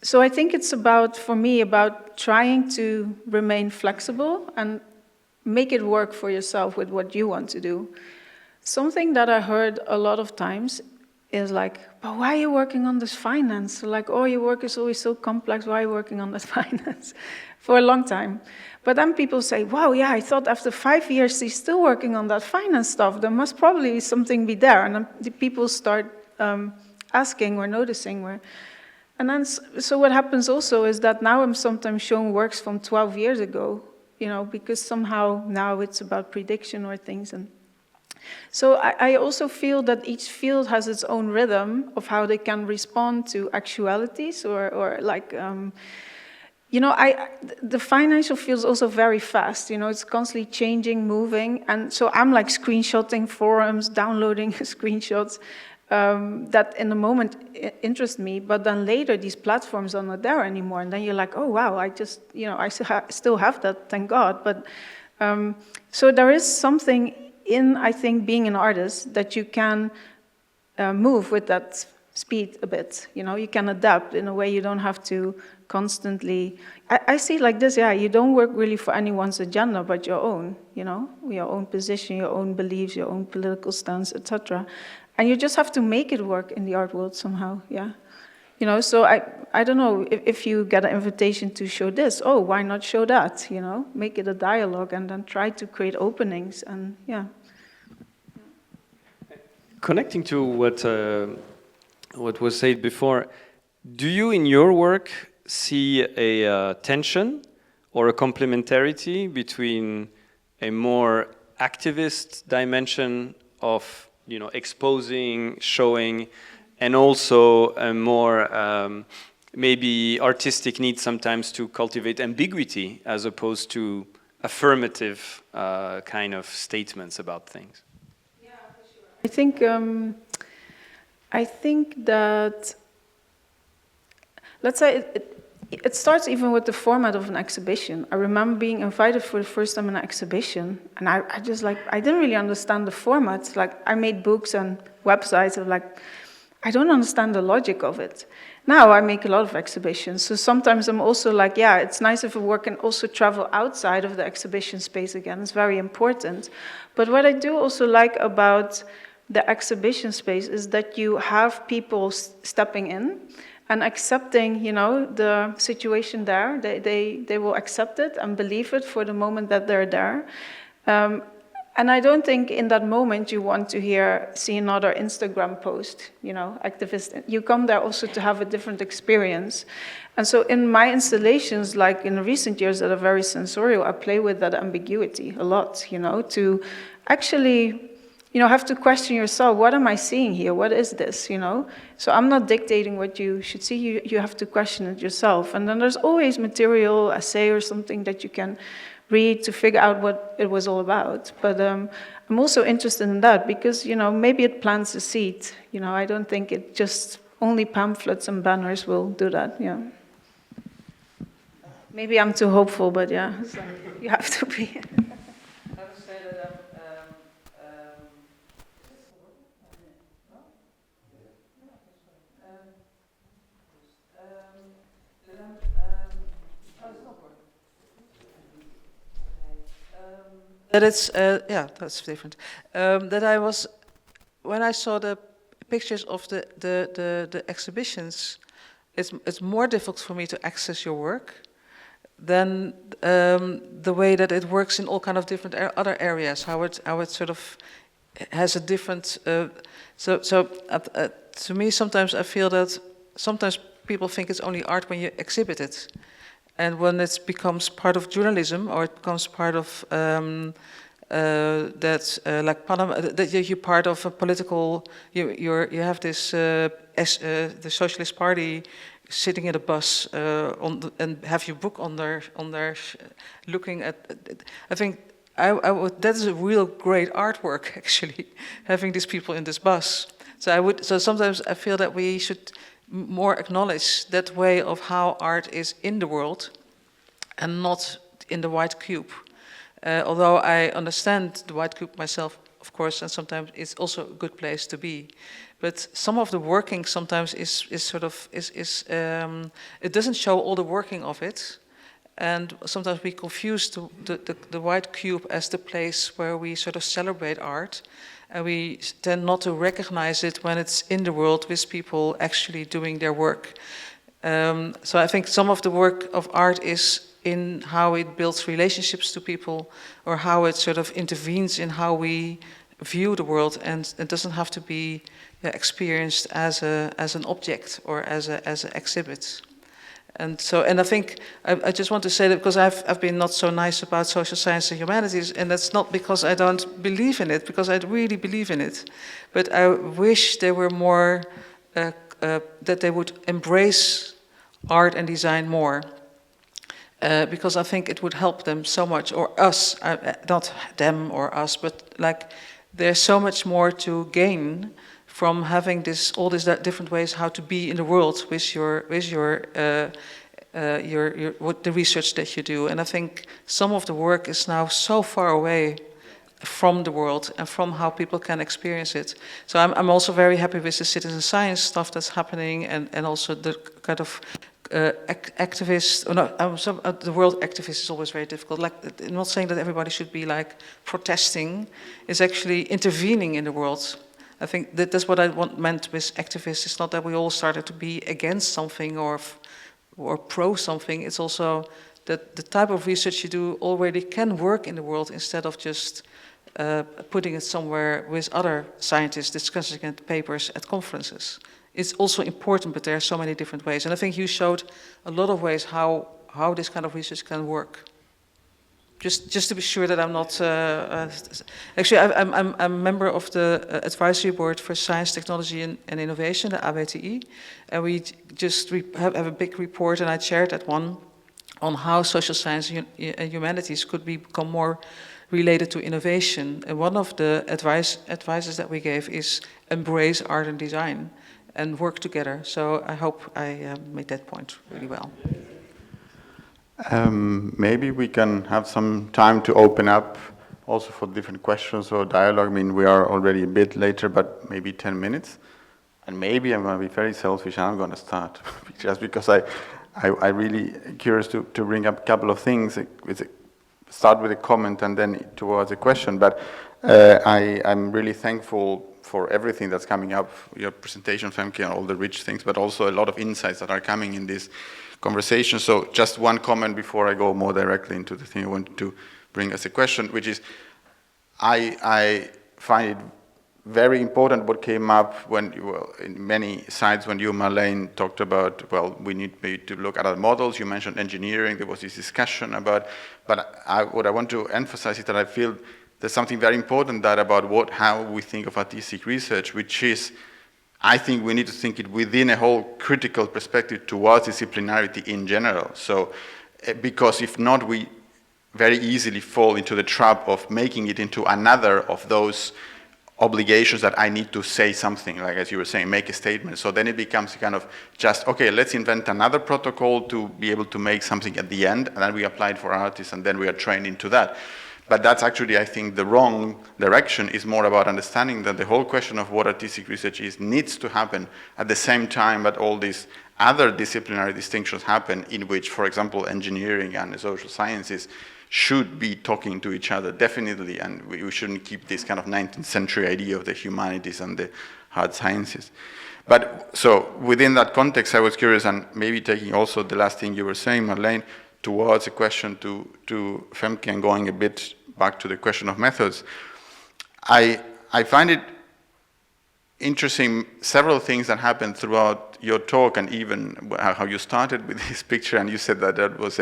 So I think it's for me, about trying to remain flexible and make it work for yourself with what you want to do. Something that I heard a lot of times is like, but why are you working on this finance? Like, oh, your work is always so complex, why are you working on this finance? For a long time. But then people say, wow, yeah, I thought after 5 years he's still working on that finance stuff, there must probably something be there. And then the people start asking or noticing where. And then, so what happens also is that now I'm sometimes showing works from 12 years ago, because somehow now it's about prediction or things. And so I also feel that each field has its own rhythm of how they can respond to actualities or like, the financial field is also very fast, it's constantly changing, moving. And so I'm like screenshotting forums, downloading screenshots that in the moment interest me, but then later these platforms are not there anymore. And then you're like, oh, wow, I just, I still have that, thank God. But so there is something in, I think, being an artist that you can move with that speed a bit. You can adapt in a way you don't have to constantly. I see it like this, you don't work really for anyone's agenda but your own, your own position, your own beliefs, your own political stance, etc. And you just have to make it work in the art world somehow, So I don't know, if you get an invitation to show this, oh, why not show that, Make it a dialogue and then try to create openings and, Connecting to what was said before, do you in your work see a tension or a complementarity between a more activist dimension of exposing, showing, and also a more maybe artistic need sometimes to cultivate ambiguity as opposed to affirmative kind of statements about things? Yeah, for sure. I think that, let's say, it starts even with the format of an exhibition. I remember being invited for the first time in an exhibition, and I just I didn't really understand the format. Like, I made books and websites of I don't understand the logic of it. Now I make a lot of exhibitions, so sometimes I'm also like, it's nice if a work can also travel outside of the exhibition space again. It's very important. But what I do also like about the exhibition space is that you have people stepping in and accepting, the situation there. They will accept it and believe it for the moment that they're there. And I don't think in that moment you want to see another Instagram post, activist. You come there also to have a different experience. And so in my installations, like in recent years that are very sensorial, I play with that ambiguity a lot, to actually, have to question yourself, what am I seeing here? What is this, So I'm not dictating what you should see, you have to question it yourself. And then there's always material, essay or something that you can read to figure out what it was all about. But I'm I'm also interested in that because, maybe it plants a seed. I don't think it just only pamphlets and banners will do that, yeah. Maybe I'm too hopeful, but yeah, so you have to be. I would say that that it's that's different. That I was when I saw the pictures of the exhibitions, it's more difficult for me to access your work than the way that it works in all kind of different other areas. How it sort of has a different. To me, sometimes I feel that sometimes people think it's only art when you exhibit it, and when it becomes part of journalism or it becomes part of like Panama, that you're part of a political. You have this the Socialist Party sitting in a bus and have your book on their looking at. I think that is a real great artwork actually, having these people in this bus. So sometimes I feel that we should more acknowledge that way of how art is in the world and not in the white cube. Although I understand the white cube myself, of course, and sometimes it's also a good place to be. But some of the working sometimes is it doesn't show all the working of it. And sometimes we confuse the white cube as the place where we sort of celebrate art. And we tend not to recognize it when it's in the world with people actually doing their work. So I think some of the work of art is in how it builds relationships to people, or how it sort of intervenes in how we view the world, and it doesn't have to be experienced as an object or as an exhibit. And I think I just want to say that because I've been not so nice about social science and humanities, and that's not because I don't believe in it, because I really believe in it. But I wish there were more that they would embrace art and design more. Because I think it would help them so much, or us, not them or us, but like there's so much more to gain from having all these different ways how to be in the world with the research that you do. And I think some of the work is now so far away from the world and from how people can experience it. So I'm also very happy with the citizen science stuff that's happening, and also the kind of activists. The word activist is always very difficult. Like, I'm not saying that everybody should be like protesting. It's actually intervening in the world. I think that's what I meant with activists. It's not that we all started to be against something or pro something. It's also that the type of research you do already can work in the world instead of just putting it somewhere with other scientists discussing it, papers at conferences. It's also important, but there are so many different ways. And I think you showed a lot of ways how this kind of research can work. Just to be sure that I'm not... actually, I'm a member of the advisory board for science, technology and innovation, the ABTI. And we just have a big report, and I chaired that one, on how social science and humanities could become more related to innovation. And one of the advices that we gave is embrace art and design and work together. So I hope I made that point really well. Maybe we can have some time to open up also for different questions or dialogue. I mean, we are already a bit later, but maybe 10 minutes. And maybe I'm going to be very selfish and I'm going to start, just because I'm really curious to bring up a couple of things. Start with a comment and then towards a question. But I'm really thankful for everything that's coming up, your presentation, Femke, and all the rich things, but also a lot of insights that are coming in this conversation. So just one comment before I go more directly into the thing I wanted to bring as a question, which is I find it very important what came up when you were in many sides when you, Marleen, talked about, well, we need to look at other models. You mentioned engineering. There was this discussion about, but what I want to emphasize is that I feel there's something very important that about how we think of artistic research, which is, I think we need to think it within a whole critical perspective towards disciplinarity in general. So, because if not, we very easily fall into the trap of making it into another of those obligations that I need to say something, like as you were saying, make a statement. So then it becomes kind of just, okay, let's invent another protocol to be able to make something at the end, and then we apply it for artists, and then we are trained into that. But that's actually, I think, the wrong direction. Is more about understanding that the whole question of what artistic research is needs to happen at the same time, but all these other disciplinary distinctions happen, in which, for example, engineering and the social sciences should be talking to each other, definitely, and we shouldn't keep this kind of 19th century idea of the humanities and the hard sciences. But so within that context, I was curious, and maybe taking also the last thing you were saying, Marleen, towards a question to Femke, and going a bit back to the question of methods. I find it interesting, several things that happened throughout your talk, and even how you started with this picture, and you said that that was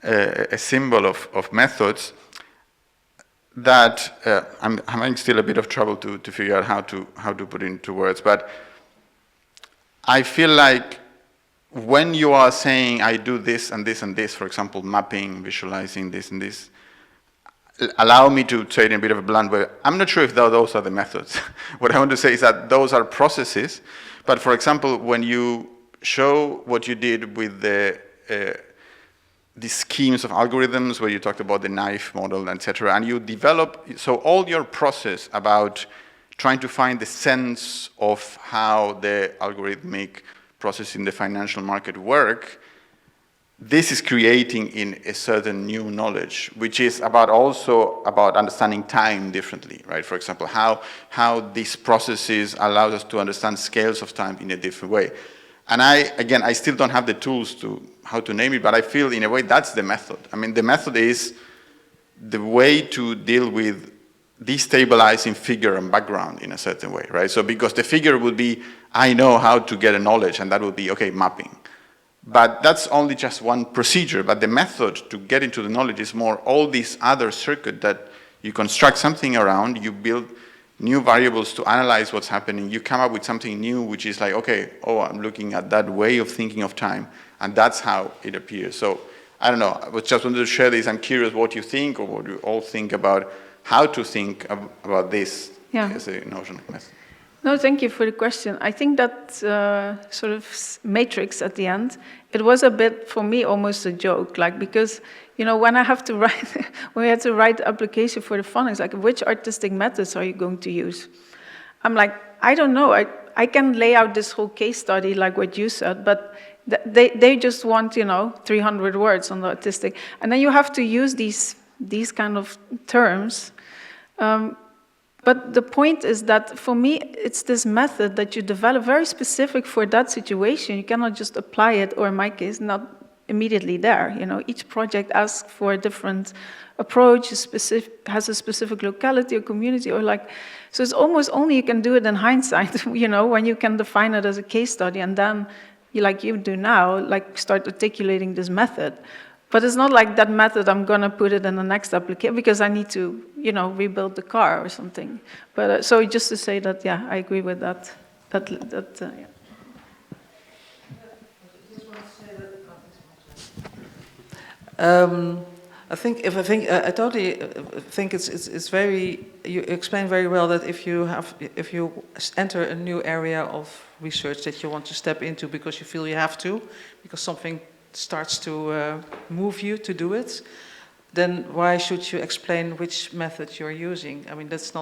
a symbol of methods that I'm having still a bit of trouble to figure out how to put into words. But I feel like when you are saying I do this and this and this, for example, mapping, visualizing this and this, allow me to say it in a bit of a blunt way, I'm not sure if those are the methods. What I want to say is that those are processes. But for example, when you show what you did with the schemes of algorithms, where you talked about the knife model, etc., and you develop, so all your process about trying to find the sense of how the algorithmic process in the financial market work, this is creating in a certain new knowledge, which is also about understanding time differently, right? For example, how these processes allow us to understand scales of time in a different way. And I still don't have the tools to how to name it, but I feel in a way that's the method. I mean, the method is the way to deal with destabilizing figure and background in a certain way, right? So because the figure would be, I know how to get a knowledge, and that would be, okay, mapping. But that's only just one procedure, but the method to get into the knowledge is more all these other circuit that you construct something around, you build new variables to analyze what's happening, you come up with something new, which is like, okay, I'm looking at that way of thinking of time, and that's how it appears. So, I don't know, I just wanted to share this. I'm curious what you think, or what you all think about how to think about this as a notion of method. No, thank you for the question. I think that sort of matrix at the end, it was a bit, for me, almost a joke, like, because, you know, when I have to write, when we had to write the application for the funding, it's like, which artistic methods are you going to use? I'm like, I don't know. I can lay out this whole case study like what you said, but they just want, 300 words on the artistic. And then you have to use these kind of terms. But the point is that, for me, it's this method that you develop very specific for that situation. You cannot just apply it, or in my case, not immediately there. Each project asks for a different approach, has a specific locality or community, so it's almost only you can do it in hindsight, when you can define it as a case study, and then, like you do now, start articulating this method. But it's not like that method, I'm going to put it in the next application because I need to, rebuild the car or something. But so just to say that, yeah, I agree with that. Yeah. I totally think it's very. You explain very well that if you enter a new area of research that you want to step into because you feel you have to, because something starts to move you to do it, then why should you explain which method you're using? I mean, it's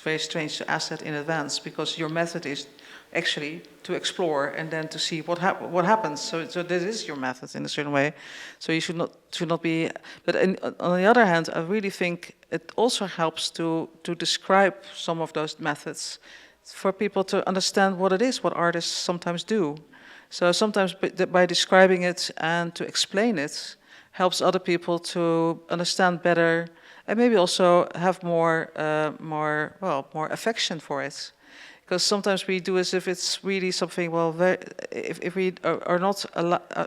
very strange to ask that in advance, because your method is actually to explore and then to see what happens. So this is your method in a certain way. So you should not be. But on the other hand, I really think it also helps to describe some of those methods for people to understand what it is, what artists sometimes do. So sometimes by describing it and to explain it helps other people to understand better, and maybe also have more affection for it. Because sometimes we do as if it's really something. If we are not,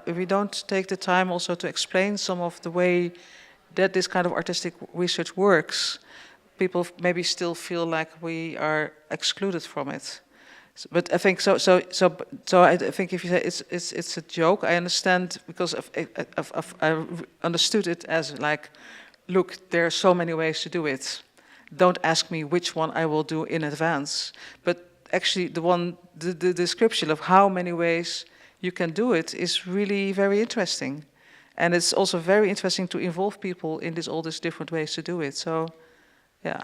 if we don't take the time also to explain some of the way that this kind of artistic research works, people maybe still feel like we are excluded from it. But I think so. I think if you say it's a joke, I understand, because I understood it as like look, there are so many ways to do it. Don't ask me which one I will do in advance. But actually, the description of how many ways you can do it is really very interesting. And it's also very interesting to involve people in all these different ways to do it. So, yeah.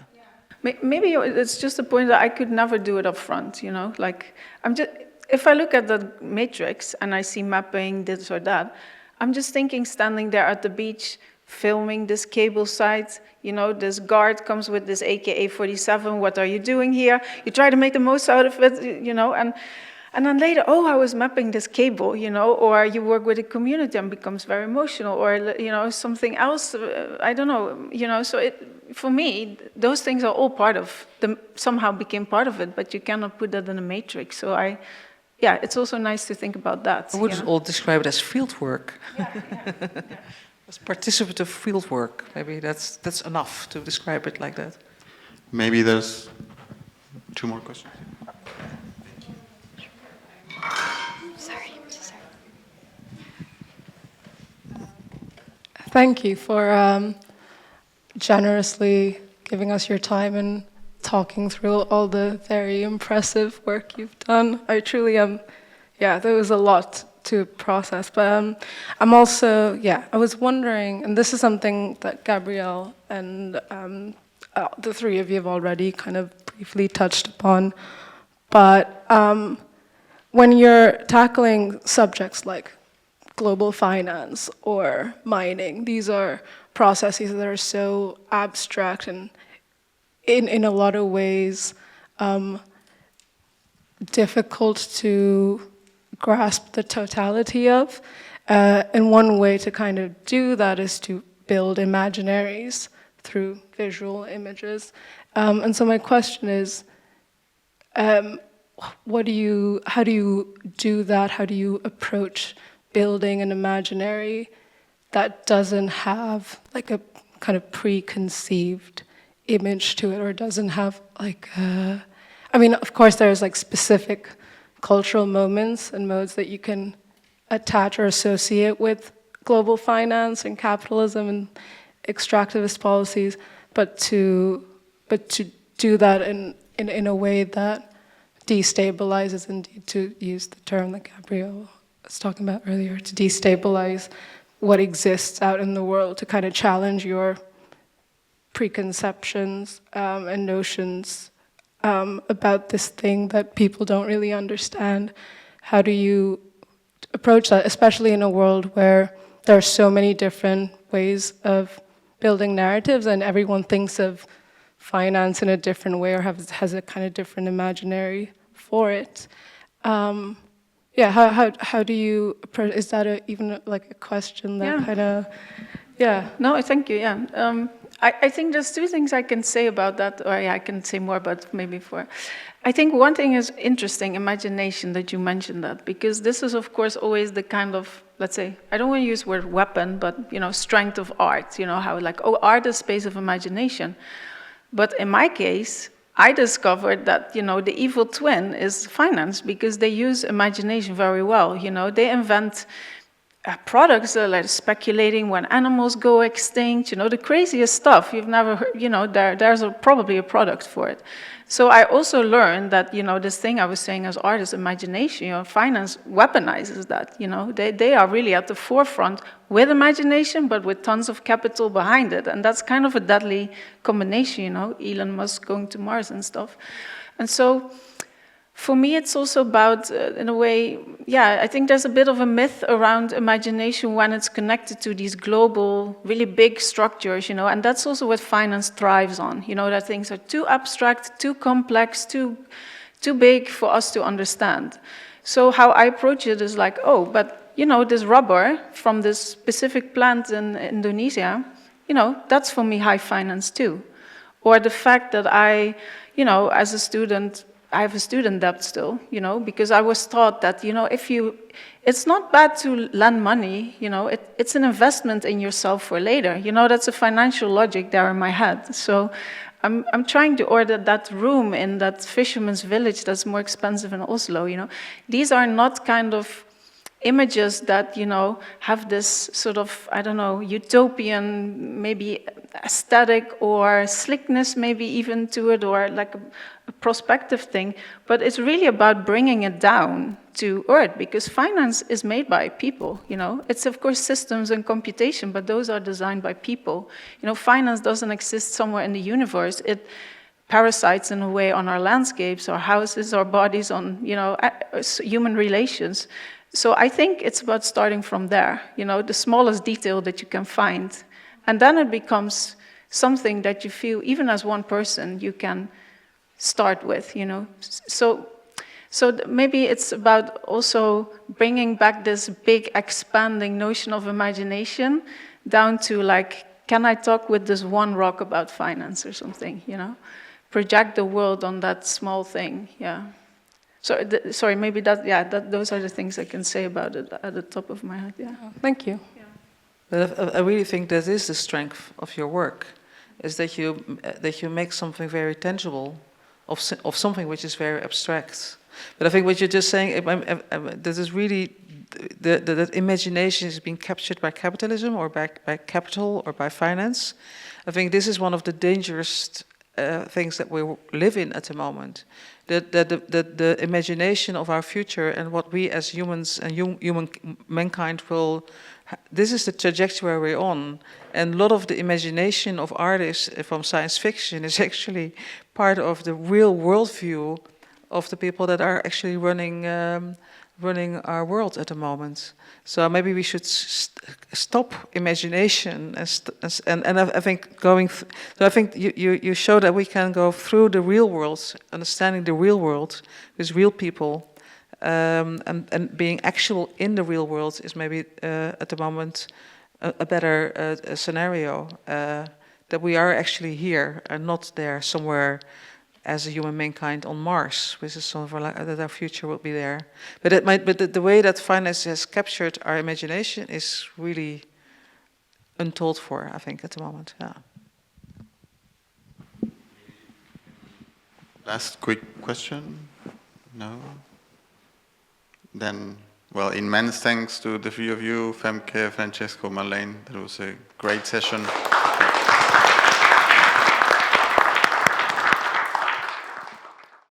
Maybe it's just a point that I could never do it up front, like if I look at the matrix and I see mapping, this or that, I'm just thinking standing there at the beach, filming this cable site, this guard comes with this AK-47, what are you doing here? You try to make the most out of it, and then later, I was mapping this cable, or you work with a community and becomes very emotional, or, something else, I don't know, so for me, those things are all somehow became part of it, but you cannot put that in a matrix. So it's also nice to think about that. I would all describe it as field work. Yeah. As participative field work. Maybe that's enough to describe it like that. Maybe there's 2 more questions. Sorry. Thank you for generously giving us your time and talking through all the very impressive work you've done. I truly am, there was a lot to process, but I'm also, I was wondering, and this is something that Gabrielle and the 3 of you have already kind of briefly touched upon, but when you're tackling subjects like global finance or mining, these are processes that are so abstract and in a lot of ways difficult to grasp the totality of. And one way to kind of do that is to build imaginaries through visual images. And so my question is, how do you do that? How do you approach building an imaginary that doesn't have like a kind of preconceived image to it, or doesn't have like of course there's like specific cultural moments and modes that you can attach or associate with global finance and capitalism and extractivist policies, but to do that in a way that destabilizes, indeed, to use the term that Gabrielle was talking about earlier, to destabilize what exists out in the world, to kind of challenge your preconceptions and notions about this thing that people don't really understand. How do you approach that, especially in a world where there are so many different ways of building narratives and everyone thinks of finance in a different way or has a kind of different imaginary for it? How do you approach? Is that even like a question that kind of? Yeah. No, thank you. Yeah. I think there's 2 things I can say about that, or I can say more, but maybe 4. I think one thing is interesting, imagination, that you mentioned that, because this is, of course, always the kind of, let's say, I don't want to use the word weapon, but, strength of art, how like, art is space of imagination. But in my case, I discovered that, the evil twin is finance, because they use imagination very well. They invent products that are like speculating when animals go extinct, the craziest stuff you've never heard, there's probably a product for it. So I also learned that, this thing I was saying as art is imagination, finance weaponizes that, they are really at the forefront with imagination, but with tons of capital behind it. And that's kind of a deadly combination, Elon Musk going to Mars and stuff. And so for me, it's also about, in a way, I think there's a bit of a myth around imagination when it's connected to these global, really big structures, and that's also what finance thrives on, that things are too abstract, too complex, too big for us to understand. So how I approach it is like, but, this rubber from this specific plant in Indonesia, that's for me high finance too. Or the fact that I, as a student, I have a student debt still, because I was taught that, it's not bad to lend money, it's an investment in yourself for later. That's a financial logic there in my head. So I'm trying to order that room in that fisherman's village that's more expensive in Oslo, These are not kind of images that, have this sort of, I don't know, utopian, maybe aesthetic or slickness maybe even to it, or like a prospective thing, but it's really about bringing it down to earth, because finance is made by people, you know. It's of course systems and computation, but those are designed by people. You know, finance doesn't exist somewhere in the universe. It parasites in a way on our landscapes, our houses, our bodies, on, you know, human relations. So I think it's about starting from there, you know, the smallest detail that you can find. And then it becomes something that you feel, even as one person, you can start with, you know. So maybe it's about also bringing back this big expanding notion of imagination down to like, can I talk with this one rock about finance or something, you know? Project the world on that small thing, yeah. So, sorry, maybe those are the things I can say about it at the top of my head, yeah. Thank you. Yeah. But I really think that is the strength of your work, is that you make something very tangible of something which is very abstract. But I think what you're just saying, this is really, the imagination is being captured by capitalism or by capital or by finance. I think this is one of the dangerous things that we live in at the moment. The imagination of our future and what we as humans and human mankind will, this is the trajectory we're on. And a lot of the imagination of artists from science fiction is actually part of the real worldview of the people that are actually running our world at the moment. So maybe we should stop imagination and I think so I think you show that we can go through the real world, understanding the real world with real people, and being actual in the real world is maybe at the moment a better scenario, that we are actually here and not there somewhere as a human mankind on Mars, which is sort of like that our future will be there. But the way that finance has captured our imagination is really untold for, I think, at the moment. Yeah. Last quick question? No? Then, well, immense thanks to the three of you, Femke, Francesco, Marleen. That was a great session.